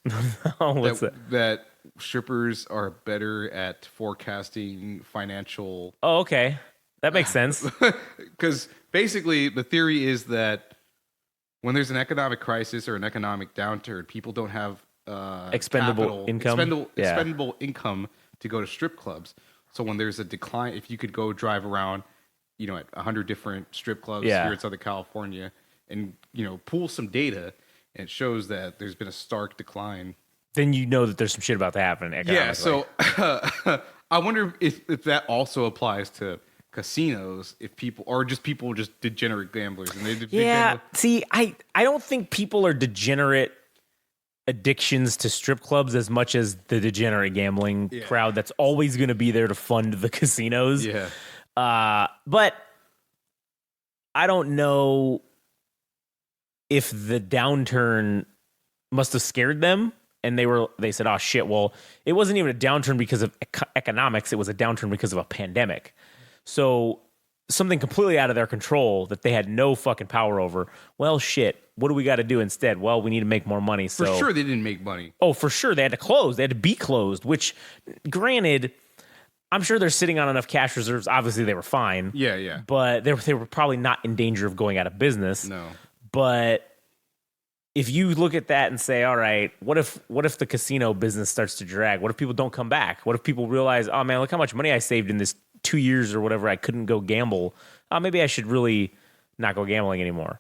Oh, what's that? That strippers are better at forecasting financial. Oh, okay. That makes sense. Because basically the theory is that when there's an economic crisis or an economic downturn, people don't have Expendable income. expendable income to go to strip clubs. So when there's a decline, if you could go drive around, at 100 different strip clubs here in Southern California, and pull some data, and it shows that there's been a stark decline. Then you know that there's some shit about to happen. Yeah. So I wonder if that also applies to casinos, if people just degenerate gamblers and they see, I don't think people are degenerate addictions to strip clubs as much as the degenerate gambling crowd that's always going to be there to fund the casinos. But I don't know if the downturn must have scared them and they said, oh shit, well, it wasn't even a downturn because of economics, it was a downturn because of a pandemic. So something completely out of their control that they had no fucking power over. Well, shit, what do we got to do instead? Well, we need to make more money. So for sure they didn't make money. Oh, for sure. They had to close. They had to be closed, which granted, I'm sure they're sitting on enough cash reserves. Obviously they were fine. Yeah. But they were probably not in danger of going out of business. No. But if you look at that and say, all right, what if the casino business starts to drag? What if people don't come back? What if people realize, oh man, look how much money I saved in this 2 years or whatever, I couldn't go gamble. Maybe I should really not go gambling anymore.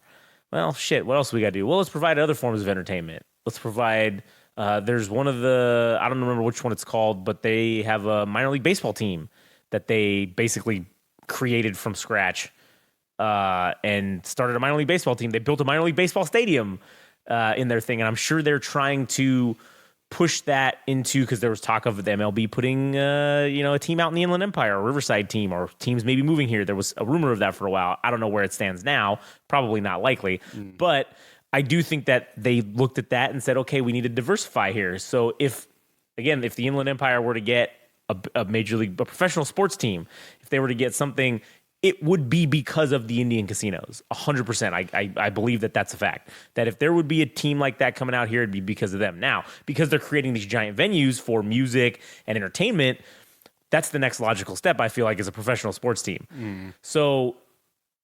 Well, shit, what else we got to do? Well, let's provide other forms of entertainment. Let's provide, there's one of the, I don't remember which one it's called, but they have a minor league baseball team that they basically created from scratch and started a minor league baseball team. They built a minor league baseball stadium in their thing, and I'm sure they're trying to push that into, because there was talk of the MLB putting a team out in the Inland Empire, a Riverside team, or teams maybe moving here. There was a rumor of that for a while. I don't know where it stands now. Probably not likely. But I do think that they looked at that and said, okay, we need to diversify here. So if the Inland Empire were to get a major league, a professional sports team, if they were to get something, it would be because of the Indian casinos. 100%. I believe that that's a fact. That if there would be a team like that coming out here, it'd be because of them. Now, because they're creating these giant venues for music and entertainment, that's the next logical step, I feel like, as a professional sports team. So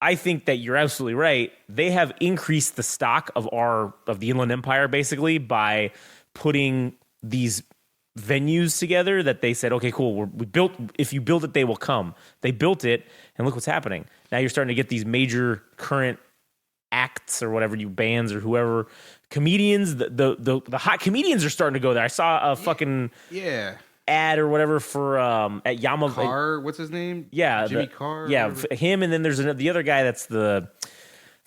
I think that you're absolutely right. They have increased the stock of the Inland Empire, basically, by putting these venues together that they said, okay, cool, we built, if you build it, they will come. They built it, and look what's happening. Now you're starting to get these major current acts or whatever, you bands or whoever, comedians, the hot comedians are starting to go there. I saw a fucking ad or whatever for at Yama Carr, what's his name? Yeah, Jimmy Carr. Yeah, him, and then there's the other guy that's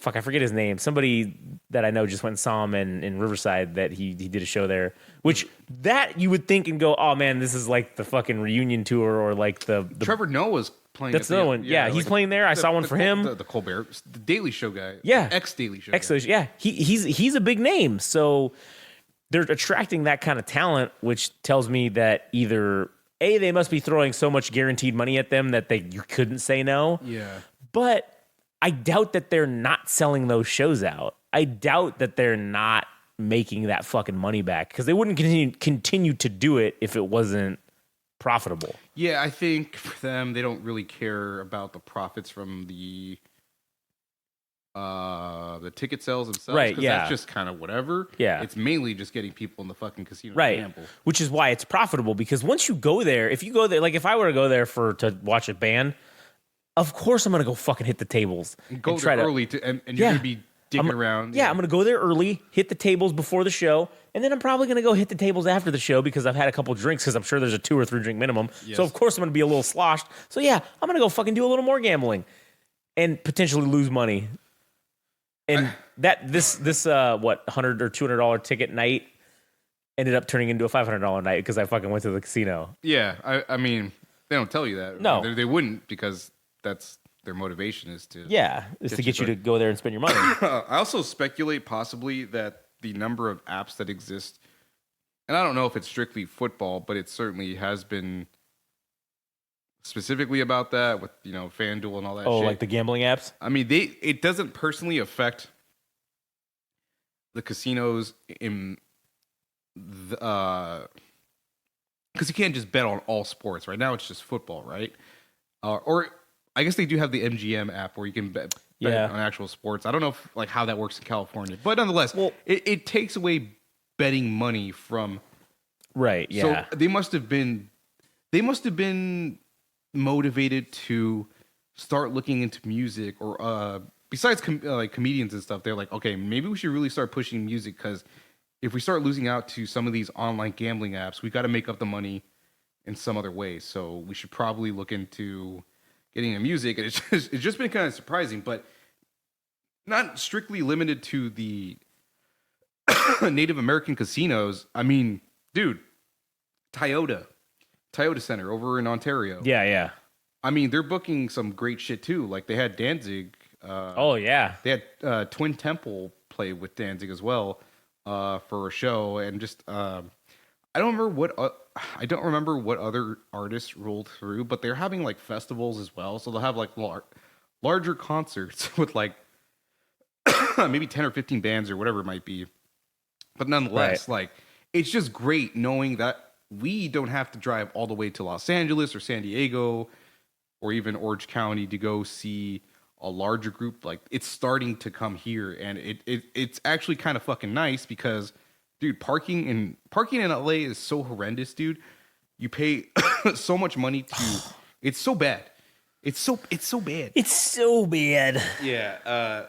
I forget his name. Somebody that I know just went and saw him in Riverside, that he did a show there, which that you would think and go, oh man, this is like the fucking reunion tour, or like the Trevor Noah's playing. That's another one. Yeah, he's playing there. I saw one for him. The Colbert, the Daily Show guy. Yeah, ex-Daily Show. Yeah, he's a big name. So they're attracting that kind of talent, which tells me that either A, they must be throwing so much guaranteed money at them that you couldn't say no. Yeah, but I doubt that they're not selling those shows out. I doubt that they're not making that fucking money back, because they wouldn't continue to do it if it wasn't profitable. Yeah, I think for them, they don't really care about the profits from the ticket sales themselves. Right, yeah. That's just kind of whatever. Yeah. It's mainly just getting people in the fucking casino right. to gamble. Which is why it's profitable, because once you go there, if if I were to go there to watch a band, of course I'm going to go fucking hit the tables. And go there early, and you're going to be dicking around. Yeah, I'm going to go there early, hit the tables before the show, and then I'm probably going to go hit the tables after the show because I've had a couple drinks because I'm sure there's a 2 or 3 drink minimum. Yes. So, of course, I'm going to be a little sloshed. So, yeah, I'm going to go fucking do a little more gambling and potentially lose money. And this what, $100 or $200 ticket night ended up turning into a $500 night because I fucking went to the casino. Yeah, I mean, they don't tell you that. No. They wouldn't because that's their motivation is to... Yeah, is to get you to go there and spend your money. I also speculate possibly that the number of apps that exist, and I don't know if it's strictly football, but it certainly has been specifically about that with, FanDuel and all that shit. Oh, like the gambling apps? I mean, it doesn't personally affect the casinos in the... because you can't just bet on all sports. Right now it's just football, right? Or I guess they do have the MGM app where you can bet on actual sports. I don't know how that works in California, but nonetheless, it takes away betting money from. Right. Yeah. So they must have been motivated to start looking into music, or besides comedians and stuff. They're like, okay, maybe we should really start pushing music, because if we start losing out to some of these online gambling apps, we got to make up the money in some other way. So we should probably look into getting into music. And it's just been kind of surprising, but not strictly limited to the Native American casinos. I mean, dude, Toyota Center over in Ontario. Yeah, yeah. I mean, they're booking some great shit too. Like they had Danzig. Oh yeah. They had Twin Temple play with Danzig as well for a show, and just I don't remember what other artists rolled through, but they're having like festivals as well. So they'll have like larger concerts with like maybe 10 or 15 bands or whatever it might be. But nonetheless, like it's just great knowing that we don't have to drive all the way to Los Angeles or San Diego or even Orange County to go see a larger group. Like it's starting to come here, and it's actually kind of fucking nice because, dude, parking in LA is so horrendous, dude. You pay so much money to it's so bad. It's so bad. It's so bad. Yeah,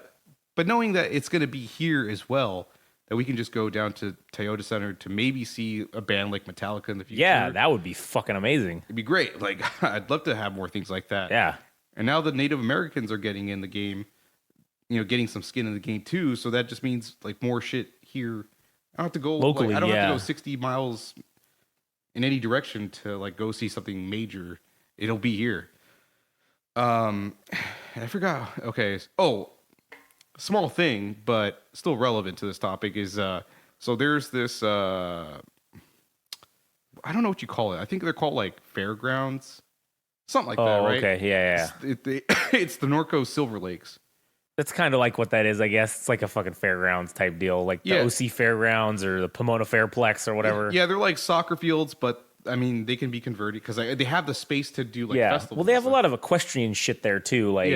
but knowing that it's going to be here as well, that we can just go down to Toyota Center to maybe see a band like Metallica in the future. Yeah, that would be fucking amazing. It'd be great. Like I'd love to have more things like that. Yeah. And now the Native Americans are getting in the game, getting some skin in the game too. So that just means like more shit here. I don't have to go locally. I don't have to go 60 miles in any direction to like go see something major. It'll be here. I forgot. Okay. Oh, small thing, but still relevant to this topic is so there's this I don't know what you call it. I think they're called like fairgrounds. Something like that, right? Okay, yeah. It's the Norco Silver Lakes. That's kind of like what that is, I guess. It's like a fucking fairgrounds type deal, like the OC Fairgrounds or the Pomona Fairplex or whatever. Yeah, they're like soccer fields, but I mean, they can be converted because they have the space to do like festivals. Well, they have a lot of equestrian shit there too, like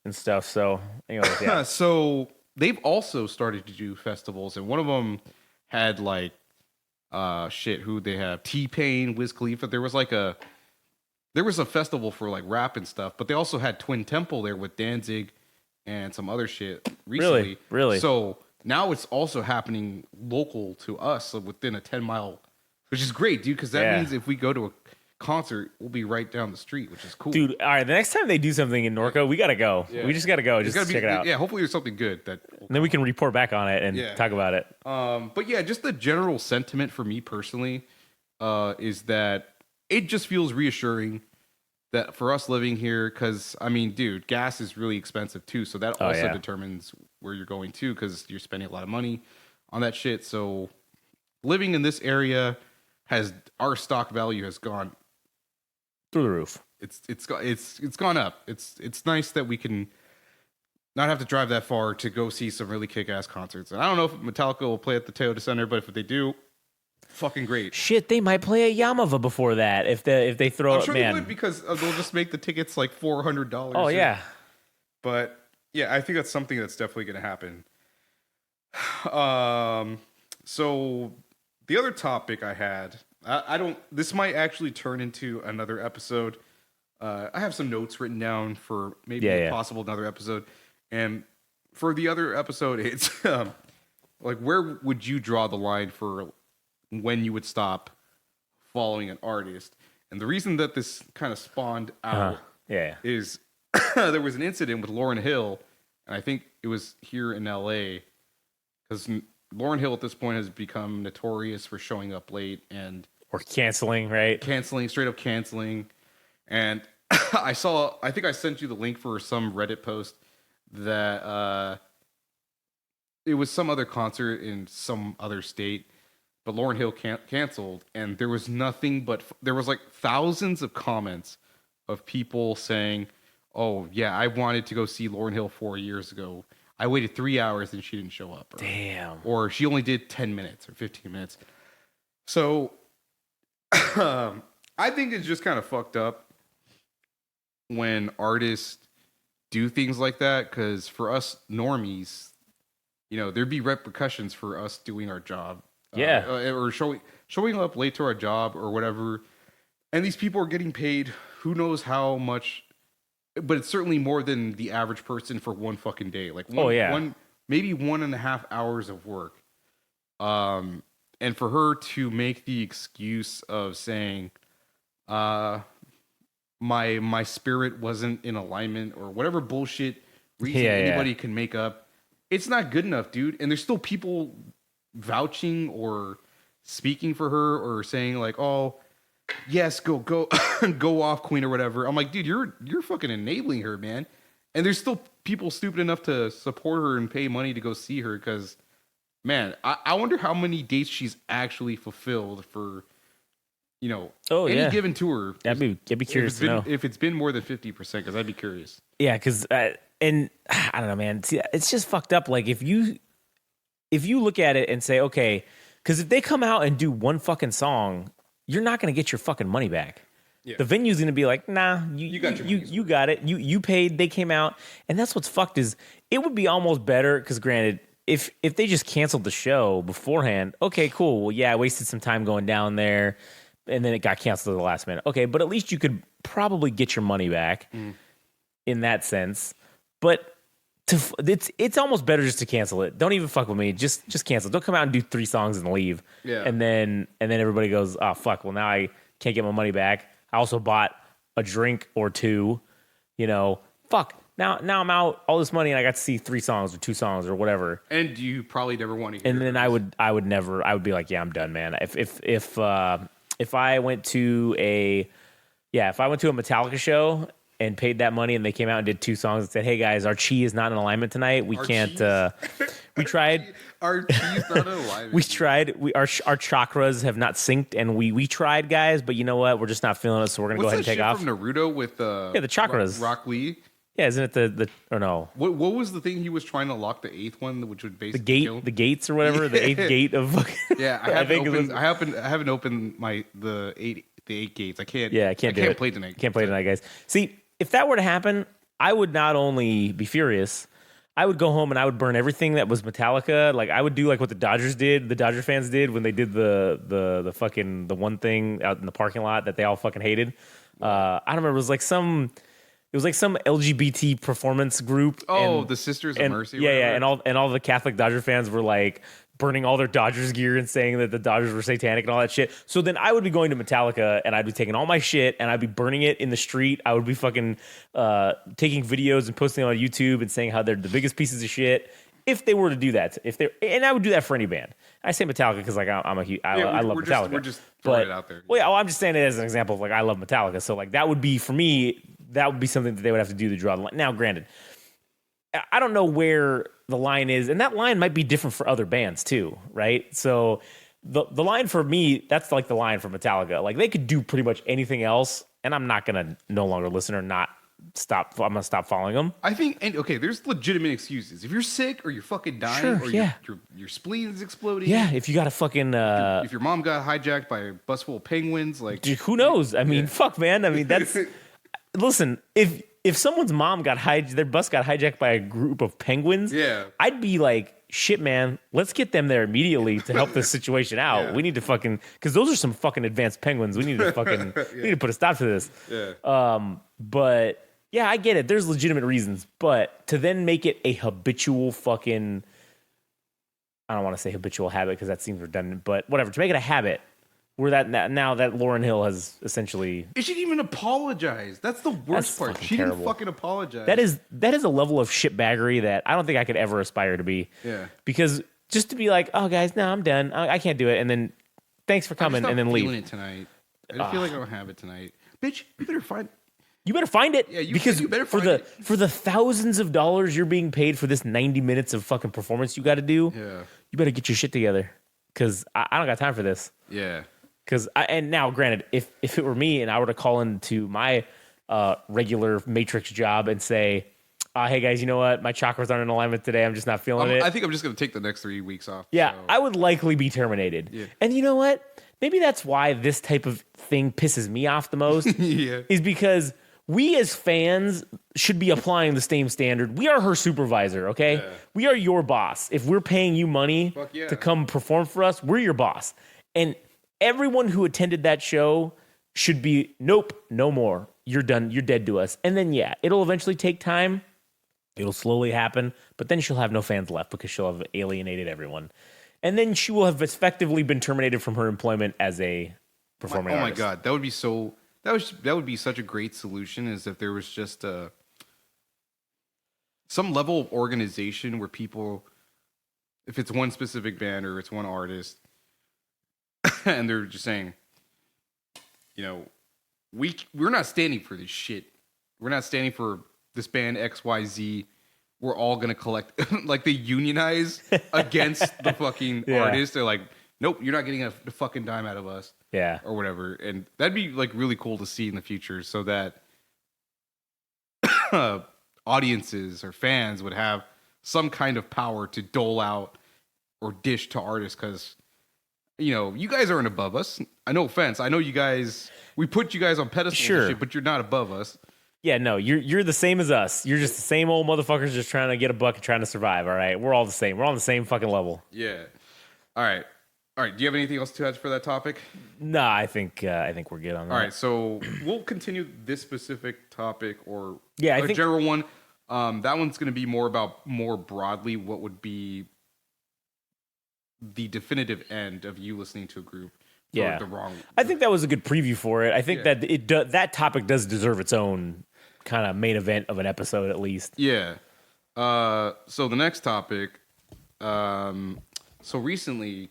and stuff. So, anyways, yeah. So they've also started to do festivals, and one of them had like who they have T-Pain, Wiz Khalifa. There was a festival for like rap and stuff, but they also had Twin Temple there with Danzig and some other shit recently. Really? So now it's also happening local to us, so within a 10-mile, which is great, dude, because that means if we go to a concert, we'll be right down the street, which is cool. Dude, all right, the next time they do something in Norco, we got to go. Yeah. We just got to go just to check it out. Yeah, hopefully there's something good. And then we can report back on it and talk about it. But yeah, just the general sentiment for me personally is that it just feels reassuring that for us living here, because I mean, dude, gas is really expensive too, so that also determines where you're going to, because you're spending a lot of money on that shit. So living in this area our stock value has gone through the roof. It's gone up. It's nice that we can not have to drive that far to go see some really kick-ass concerts. And I don't know if Metallica will play at the Toyota Center, but if they do, fucking great. Shit, they might play a Yamava before that if they throw I'm it. sure Man, they would, because they'll just make the tickets like $400. Oh yeah. But yeah, I think that's something that's definitely going to happen. So the other topic I had, I don't. This might actually turn into another episode. I have some notes written down for maybe possible another episode, and for the other episode, it's like, where would you draw the line for when you would stop following an artist? And the reason that this kind of spawned out is there was an incident with Lauryn Hill, and I think it was here in LA, because Lauryn Hill at this point has become notorious for showing up late and or canceling, right? Straight up canceling. And I think I sent you the link for some Reddit post that it was some other concert in some other state, but Lauryn Hill canceled, and there was nothing but there was like thousands of comments of people saying, "Oh yeah, I wanted to go see Lauryn Hill 4 years ago. I waited 3 hours and she didn't show up." Damn. Or she only did 10 minutes or 15 minutes. So I think it's just kind of fucked up when artists do things like that, because for us normies, there'd be repercussions for us doing our job. Or showing up late to our job or whatever. And these people are getting paid who knows how much, but it's certainly more than the average person for one fucking day. Like maybe 1.5 hours of work. And for her to make the excuse of saying, my spirit wasn't in alignment or whatever bullshit reason anybody can make up, it's not good enough, dude. And there's still people vouching or speaking for her or saying like, "Oh, yes, go go off, queen," or whatever. I'm like, dude, you're fucking enabling her, man. And there's still people stupid enough to support her and pay money to go see her, because, man, I wonder how many dates she's actually fulfilled for, any given tour. I'd be curious to know if it's been more than 50%, because I'd be curious. Yeah, because and I don't know, man. See, it's just fucked up. Like if you look at it and say, okay, because if they come out and do one fucking song, you're not going to get your fucking money back. Yeah. The venue's going to be like, nah, you got it. You paid. They came out, and that's what's fucked. Is it would be almost better, because granted, if they just canceled the show beforehand, okay, cool. Well, yeah, I wasted some time going down there, and then it got canceled at the last minute. Okay, but at least you could probably get your money back in that sense. But it's almost better just to cancel it. Don't even fuck with me. Just cancel. Don't come out and do 3 songs and leave. Yeah. And then everybody goes, "Oh fuck, well now I can't get my money back. I also bought a drink or 2, fuck. Now I'm out all this money and I got to see 3 songs or 2 songs or whatever." And you probably never want to hear. And then I would be like, "Yeah, I'm done, man." If I went to a Metallica show and paid that money, and they came out and did 2 songs and said, "Hey guys, our chi is not in alignment tonight. We can't." We tried. Our chi is not in alignment. We tried. Our chakras have not synced, and we tried, guys. But you know what? We're just not feeling it, so we're gonna go ahead and take off. From Naruto with the chakras. Rock Lee. Yeah, isn't it the or no? What was the thing he was trying to lock, the 8th one, which would basically the gates or whatever, the 8th gate of. Yeah, I haven't opened the 8 gates. I can't. Yeah, I can't play tonight. Can't play tonight, guys. See, if that were to happen, I would not only be furious, I would go home and I would burn everything that was Metallica. Like I would do like what the Dodgers fans did when they did the fucking the one thing out in the parking lot that they all fucking hated. I don't remember. It was like some LGBT performance group. Oh, the Sisters of Mercy. Yeah, and all the Catholic Dodger fans were like burning all their Dodgers gear and saying that the Dodgers were satanic and all that shit. So then I would be going to Metallica and I'd be taking all my shit and I'd be burning it in the street. I would be fucking taking videos and posting on YouTube and saying how they're the biggest pieces of shit. If they were to do that, and I would do that for any band. I say Metallica because like I love Metallica. We're just throwing it out there. Well, yeah, I'm just saying it as an example of like I love Metallica. So like that would be for me. That would be something that they would have to do to draw the line. Now, granted, I don't know where the line is, and that line might be different for other bands too, right? So the line for me, that's like the line for Metallica. Like they could do pretty much anything else, and I'm not gonna no longer listen or not stop. I'm gonna stop following them. I think, and okay, there's legitimate excuses. If you're sick or you're fucking dying, sure, or yeah. your spleen is exploding. Yeah, if you got a fucking if your mom got hijacked by a bus full of penguins, like dude, who knows? I mean, fuck, man. I mean, that's listen. If someone's mom their bus got hijacked by a group of penguins, yeah, I'd be like, shit, man, let's get them there immediately to help this situation out. Yeah. We need to fucking, because those are some fucking advanced penguins. We need to fucking, we need to put a stop to this. Yeah. But Yeah, I get it. There's legitimate reasons, but to then make it a habitual fucking, I don't want to say habitual habit because that seems redundant, but whatever. To make it a habit where that now that Lauryn Hill has essentially, She didn't even apologize. That's the worst That's part. fucking She terrible. didn't fucking apologize. that is a level of shitbaggery that I don't think I could ever aspire to be. Yeah. Because just to be like, oh guys, no, I'm done. I can't do it, and then thanks for coming, and then I'm leave. feeling it tonight. I just feel like I don't have it tonight. Bitch, you better find. You better find it. Yeah, because you better for find the it. for the thousands of dollars you're being paid for this 90 minutes of fucking performance you got to do. Yeah. You better get your shit together because I don't got time for this. Yeah. Because and now, granted, if it were me and I were to call into my regular Matrix job and say, "Hey guys, you know what? My chakras aren't in alignment today. I'm just not feeling it." I think I'm just gonna take the next 3 weeks off. Yeah, so. I would likely be terminated. Yeah. And you know what? Maybe that's why this type of thing pisses me off the most. Yeah. Is because we as fans should be applying the same standard. We are her supervisor, okay? Yeah. We are your boss. If we're paying you money Fuck yeah. to come perform for us, we're your boss. And everyone who attended that show should be, nope, no more. You're done. You're dead to us. And then, yeah, it'll eventually take time. It'll slowly happen. But then she'll have no fans left because she'll have alienated everyone. And then she will have effectively been terminated from her employment as a performing Oh my artist. god, that would be so. That would be such a great solution. Is if there was just some level of organization where people, if it's one specific band or it's one artist, and they're just saying, you know, we're not standing for this shit. We're not standing for this band XYZ. We're all gonna collect like they unionize against the fucking Yeah. artist. They're like, nope, you're not getting a fucking dime out of us. Yeah. Or whatever. And that'd be like really cool to see in the future so that audiences or fans would have some kind of power to dole out or dish to artists because, you know, you guys aren't above us. I no offense. I know you guys, we put you guys on pedestals Sure. and shit, but you're not above us. Yeah, no, you're the same as us. You're just the same old motherfuckers just trying to get a buck and trying to survive, all right? We're all the same. We're on the same fucking level. Yeah. All right. All right. Do you have anything else to add for that topic? Nah, I think we're good on that. All right. So we'll continue this specific topic or Yeah, I a think- general one. That one's going to be more broadly what would be the definitive end of you listening to a group for Yeah. the wrong. I think that was a good preview for it. I think Yeah. that that topic does deserve its own kind of main event of an episode at least. Yeah. So the next topic. So recently,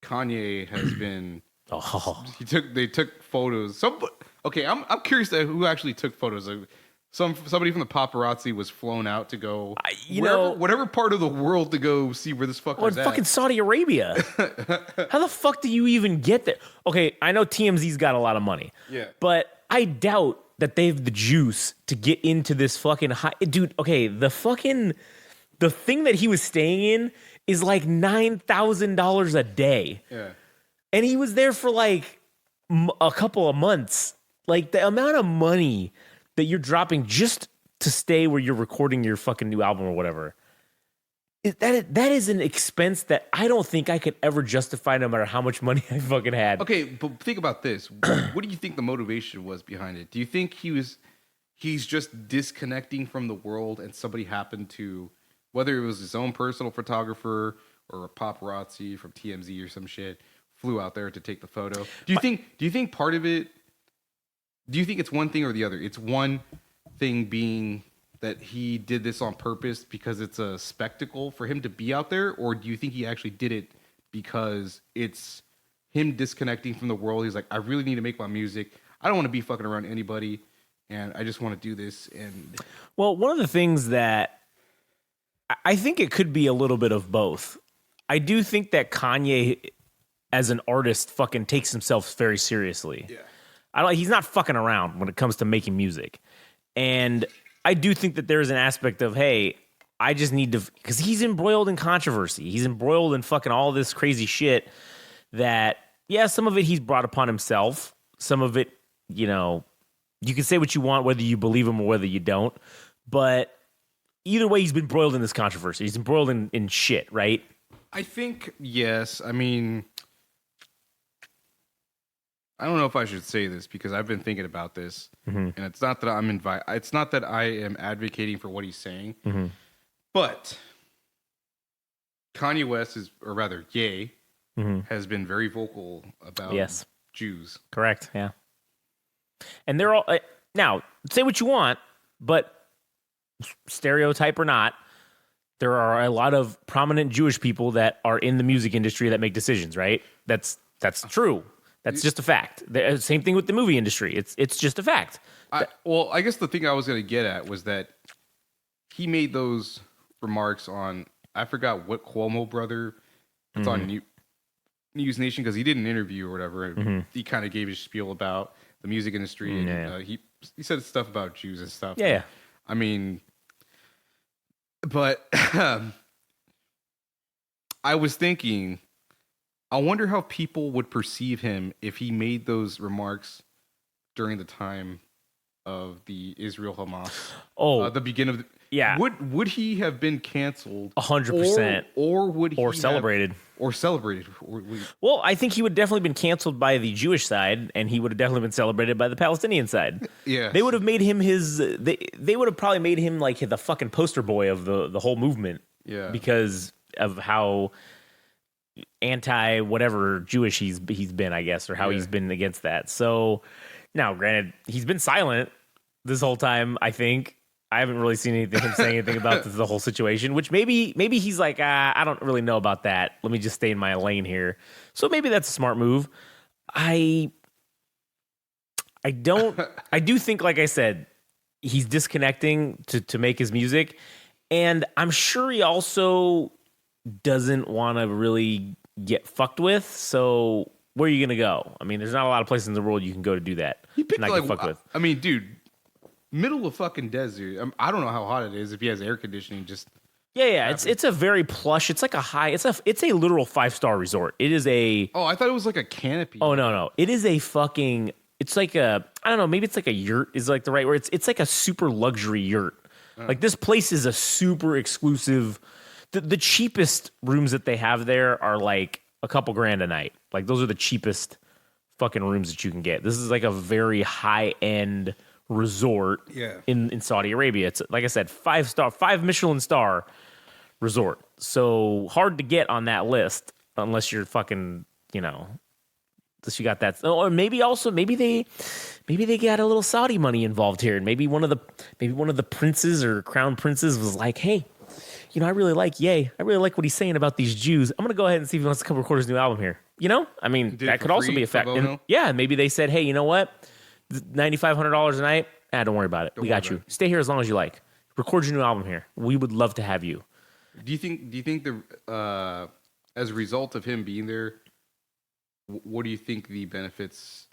Kanye has been. Oh, They took photos. Okay, I'm curious to who actually took photos. Like, somebody from the paparazzi was flown out to go, whatever part of the world to go see where this fucker's well, at. fucking Saudi Arabia. How the fuck do you even get there? Okay, I know TMZ's got a lot of money. Yeah. But I doubt that they have the juice to get into this fucking high. Dude, okay, the thing that he was staying in is like $9,000 a day. Yeah. And he was there for like a couple of months. Like the amount of money that you're dropping just to stay where you're recording your fucking new album or whatever. That is an expense that I don't think I could ever justify no matter how much money I fucking had. Okay, but think about this. What do you think the motivation was behind it? Do you think he's just disconnecting from the world and somebody happened to, whether it was his own personal photographer or a paparazzi from TMZ or some shit, flew out there to take the photo? Do you think part of it, do you think it's one thing or the other? It's one thing being that he did this on purpose because it's a spectacle for him to be out there? Or do you think he actually did it because it's him disconnecting from the world? He's like, I really need to make my music. I don't want to be fucking around anybody. And I just want to do this. And Well, one of the things that I think it could be a little bit of both. I do think that Kanye as an artist fucking takes himself very seriously. yeah. He's not fucking around when it comes to making music. And I do think that there's an aspect of, hey, I just need to, because he's embroiled in controversy. He's embroiled in fucking all this crazy shit that, yeah, some of it he's brought upon himself. Some of it, you know, you can say what you want, whether you believe him or whether you don't. But either way, he's been embroiled in this controversy. He's embroiled in shit, right? I think, yes. I mean, I don't know if I should say this because I've been thinking about this, and it's not that it's not that I am advocating for what he's saying, but Kanye West or rather, Ye, has been very vocal about Jews. Correct. Yeah. And they're all now. Say what you want, but stereotype or not, there are a lot of prominent Jewish people that are in the music industry that make decisions. Right? That's true. That's just a fact. Same thing with the movie industry. It's just a fact. I guess the thing I was going to get at was that he made those remarks on, I forgot what Cuomo brother. It's on News Nation because he did an interview or whatever. And he kind of gave his spiel about the music industry. And he said stuff about Jews and stuff. Yeah. I mean, but I was thinking, I wonder how people would perceive him if he made those remarks during the time of the Israel Hamas. The beginning of would he have been canceled 100%, or would he celebrated Well, I think he would definitely been canceled by the Jewish side, and he would have definitely been celebrated by the Palestinian side. Yeah, they would have made him they would have probably made him like the fucking poster boy of the whole movement. Yeah, because of how anti whatever Jewish he's been, I guess, or how he's been against that. So now, granted, he's been silent this whole time. I think I haven't really seen him saying anything about the whole situation. Which maybe he's like, I don't really know about that. Let me just stay in my lane here. So maybe that's a smart move. I do think, like I said, he's disconnecting to make his music, and I'm sure he also doesn't want to really get fucked with. So where are you gonna go? I mean, there's not a lot of places in the world you can go to do that. He picked not like, get fucked with. I mean, dude, middle of fucking desert. I don't know how hot it is if he has air conditioning. Just it's a very plush. It's like it's a literal 5-star resort. It is a. Oh, I thought it was like a canopy. Oh no, it is a fucking. It's like a. I don't know. Maybe it's like a yurt is like the right word. It's like a super luxury yurt. Like this place is a super exclusive. The cheapest rooms that they have there are like a couple grand a night. Like those are the cheapest fucking rooms that you can get. This is like a very high end resort in Saudi Arabia. It's like I said, 5 Michelin star resort. So hard to get on that list unless you're fucking, unless you got that. Or maybe they got a little Saudi money involved here, and maybe one of the princes or crown princes was like, hey, I really like Ye. I really like what he's saying about these Jews. I'm going to go ahead and see if he wants to come record his new album here. I mean, that could also be a fact. Maybe they said, hey, you know what? $9,500 a night? Don't worry about it. We got you. Stay here as long as you like. Record your new album here. We would love to have you. Do you think the as a result of him being there, what do you think the benefits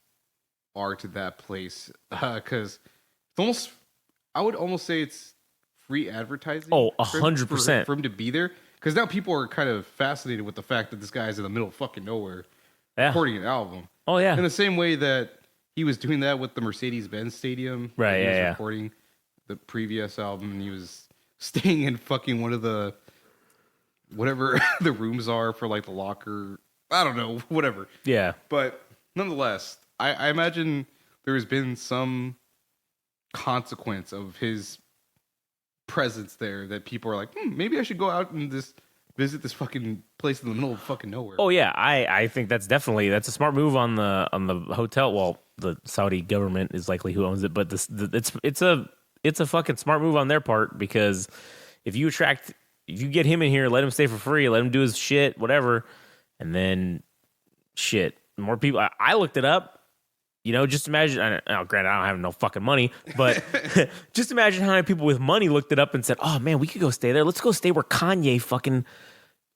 are to that place? Because I would almost say it's free advertising. Oh, 100% for him to be there, because now people are kind of fascinated with the fact that this guy's in the middle of fucking nowhere recording an album. Oh yeah, in the same way that he was doing that with the Mercedes-Benz Stadium. Right. He was recording the previous album, and he was staying in fucking one of the whatever the rooms are for like the locker. I don't know, whatever. Yeah, but nonetheless, I imagine there has been some consequence of his presence there that people are like, maybe I should go out and just visit this fucking place in the middle of fucking nowhere. Oh yeah, I think that's a smart move on the hotel. Well, the Saudi government is likely who owns it, but it's a fucking smart move on their part, because if you get him in here, let him stay for free, let him do his shit, whatever, and then more people. I looked it up. Just imagine. Granted, I don't have no fucking money, but just imagine how many people with money looked it up and said, "Oh man, we could go stay there. Let's go stay where Kanye fucking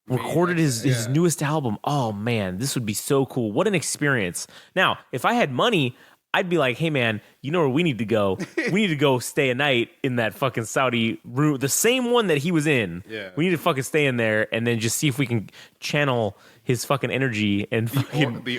recorded his newest album. Oh man, this would be so cool. What an experience." Now, if I had money, I'd be like, "Hey man, you know where we need to go? We need to go stay a night in that fucking Saudi room, the same one that he was in. Yeah. We need to fucking stay in there and then just see if we can channel his fucking energy and the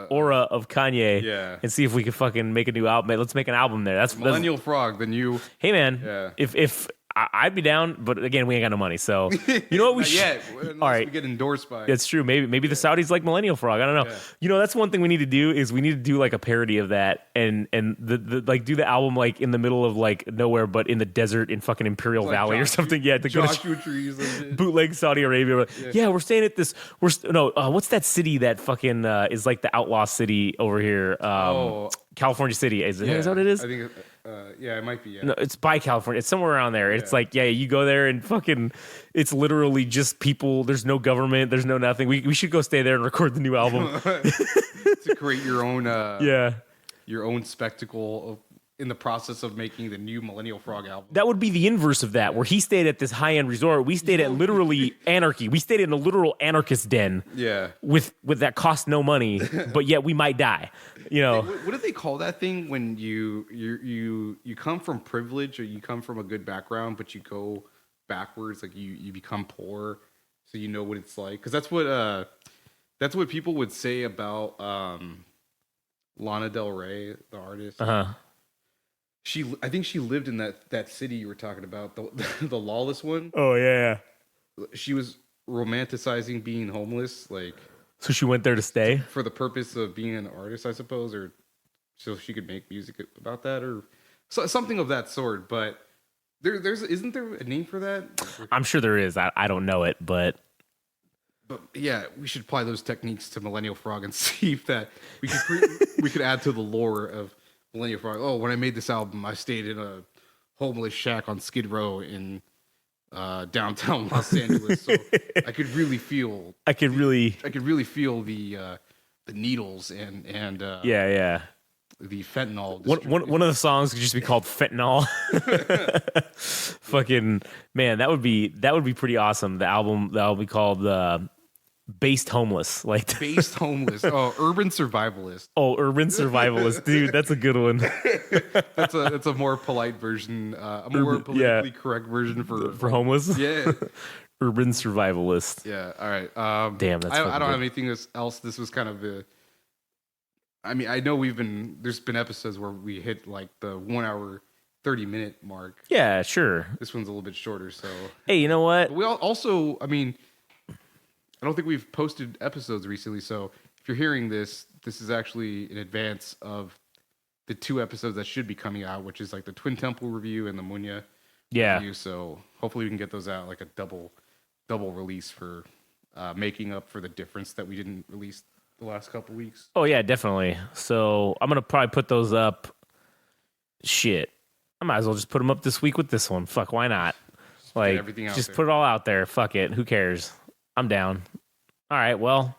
aura of Kanye, and see if we can fucking make a new album. Let's make an album there. That's Millennial Frog, the new. Hey man, if I'd be down, but again, we ain't got no money. So you know what we Not should. yet. Unless All right. we get endorsed by. It's true. Maybe the Saudis like Millennial Frog. I don't know. Yeah. You know, that's one thing we need to do is we need to do like a parody of that and the like do the album like in the middle of like nowhere, but in the desert in fucking Imperial Like Valley or something. Yeah, to go to Joshua Trees. And shit. bootleg Saudi Arabia. Yeah, we're staying at this. What's that city that fucking is like the outlaw city over here? California City. Is that what it is? I think. Yeah, it might be. Yeah. No, it's by California. It's somewhere around there. It's like, you go there and fucking, it's literally just people. There's no government. There's no nothing. We should go stay there and record the new album. To create your own. Your own spectacle in the process of making the new Millennial Frog album. That would be the inverse of that, where he stayed at this high-end resort. We stayed at literally anarchy. We stayed in a literal anarchist den. Yeah. With that cost no money, but yet we might die. You know. What do they call that thing when you come from privilege or you come from a good background, but you go backwards, like you become poor, so you know what it's like? Because that's what people would say about Lana Del Rey, the artist. Uh-huh. I think she lived in that city you were talking about, the lawless one. Oh yeah. She was romanticizing being homeless, like. So she went there to stay for the purpose of being an artist, I suppose, or so she could make music about that, or something of that sort. But isn't there a name for that? I'm sure there is. I don't know it, but yeah, we should apply those techniques to Millennial Frog and see if that we could add to the lore of Millennial Frog. Oh, when I made this album, I stayed in a homeless shack on Skid Row in downtown Los Angeles, so I could really feel. I could really feel the needles and the fentanyl. One of the songs could just be called Fentanyl. Fucking man, that would be pretty awesome. The album that'll be called Based Homeless, like Based Homeless. Oh, Urban Survivalist. Oh, Urban Survivalist, dude, that's a good one. That's a more polite version, a more politically correct version for homeless. Yeah. Urban Survivalist. Yeah. All right. Damn, that's I don't good. have anything else. This was kind of I mean, I know there's been episodes where we hit like the 1 hour, 30-minute mark. Yeah, sure. This one's a little bit shorter, so. Hey, you know what? But we also, I mean, I don't think we've posted episodes recently, so if you're hearing this is actually in advance of the 2 episodes that should be coming out, which is like the Twin Temple review and the Munya review. So hopefully we can get those out like a double release for making up for the difference that we didn't release the last couple weeks. Oh yeah, definitely. So I'm gonna probably put those up. Shit, I might as well just put them up this week with this one. Fuck, why not? Like, everything out just there. put it all out there. Fuck it. Who cares? I'm down. All right. Well,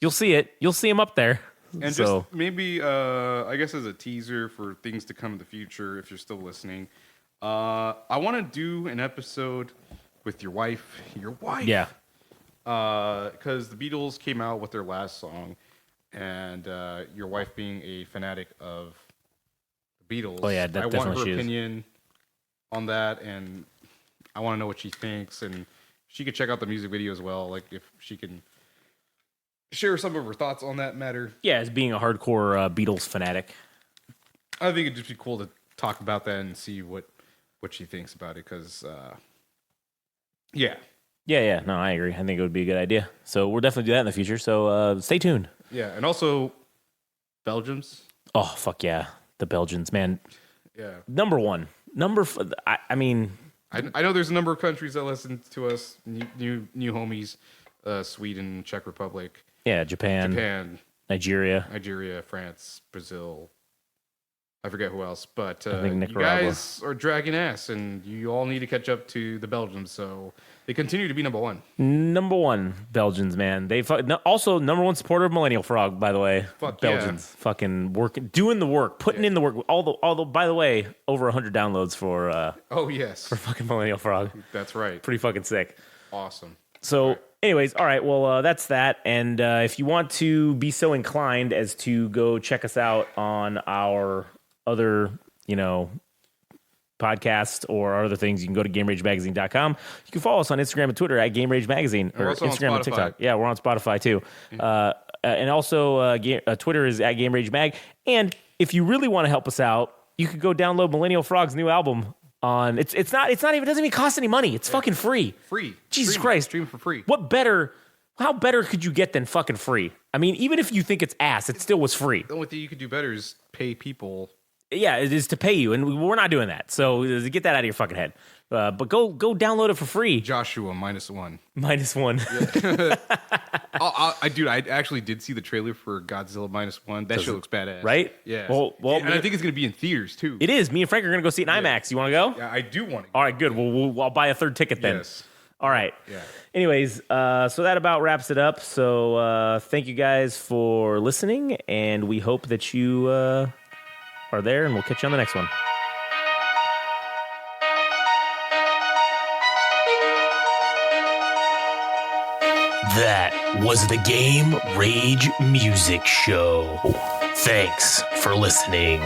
you'll see it. You'll see him up there. And so, just maybe, I guess as a teaser for things to come in the future, if you're still listening, I want to do an episode with your wife. Yeah. Because the Beatles came out with their last song, and your wife being a fanatic of the Beatles. Oh yeah, I want her opinion on that, and I want to know what she thinks, and she could check out the music video as well. Like if she can share some of her thoughts on that matter. Yeah, as being a hardcore Beatles fanatic, I think it'd just be cool to talk about that and see what she thinks about it. Because yeah. Yeah. No, I agree. I think it would be a good idea. So we'll definitely do that in the future. So stay tuned. Yeah, and also Belgians. Oh fuck yeah, the Belgians, man. Yeah. Number one. I mean. I know there's a number of countries that listen to us. New homies, Sweden, Czech Republic. Yeah, Japan, Nigeria, France, Brazil. I forget who else, but I think you Nicaragua. guys are dragging ass, and you all need to catch up to the Belgians. So they continue to be number one. Number one, Belgians, man. They also number one supporter of Millennial Frog, by the way. Fuck Belgians, fucking working, doing the work, putting in the work. Although, by the way, over 100 downloads for oh yes, for fucking Millennial Frog. That's right. Pretty fucking sick. Awesome. So, anyways, all right. Well, that's that. And if you want to be so inclined as to go check us out on our other, podcast or other things, you can go to GameRageMagazine.com. You can follow us on Instagram and Twitter at Game Rage Magazine, or Instagram and TikTok. Yeah, we're on Spotify too. And also Twitter is at Game Rage Mag. And if you really want to help us out, you could go download Millennial Frog's new album, on it's not even it doesn't even cost any money. It's fucking free. Free. Jesus Christ. Stream for free. How better could you get than fucking free? I mean, even if you think it's ass, it still was free. The only thing you could do better is pay people. Yeah, it is to pay you, and we're not doing that. So get that out of your fucking head. But go download it for free. Joshua -1. -1. Dude, I actually did see the trailer for Godzilla -1. That shit looks badass. Right? Yeah. Well, and I think it's going to be in theaters, too. It is. Me and Frank are going to go see it in IMAX. You want to go? Yeah, I do want to go. All right, good. Well, I'll buy a third ticket then. Yes. All right. Yeah. Anyways, so that about wraps it up. So thank you guys for listening, and we hope that you are there, and we'll catch you on the next one. That was the Game Rage Music Show. Thanks for listening.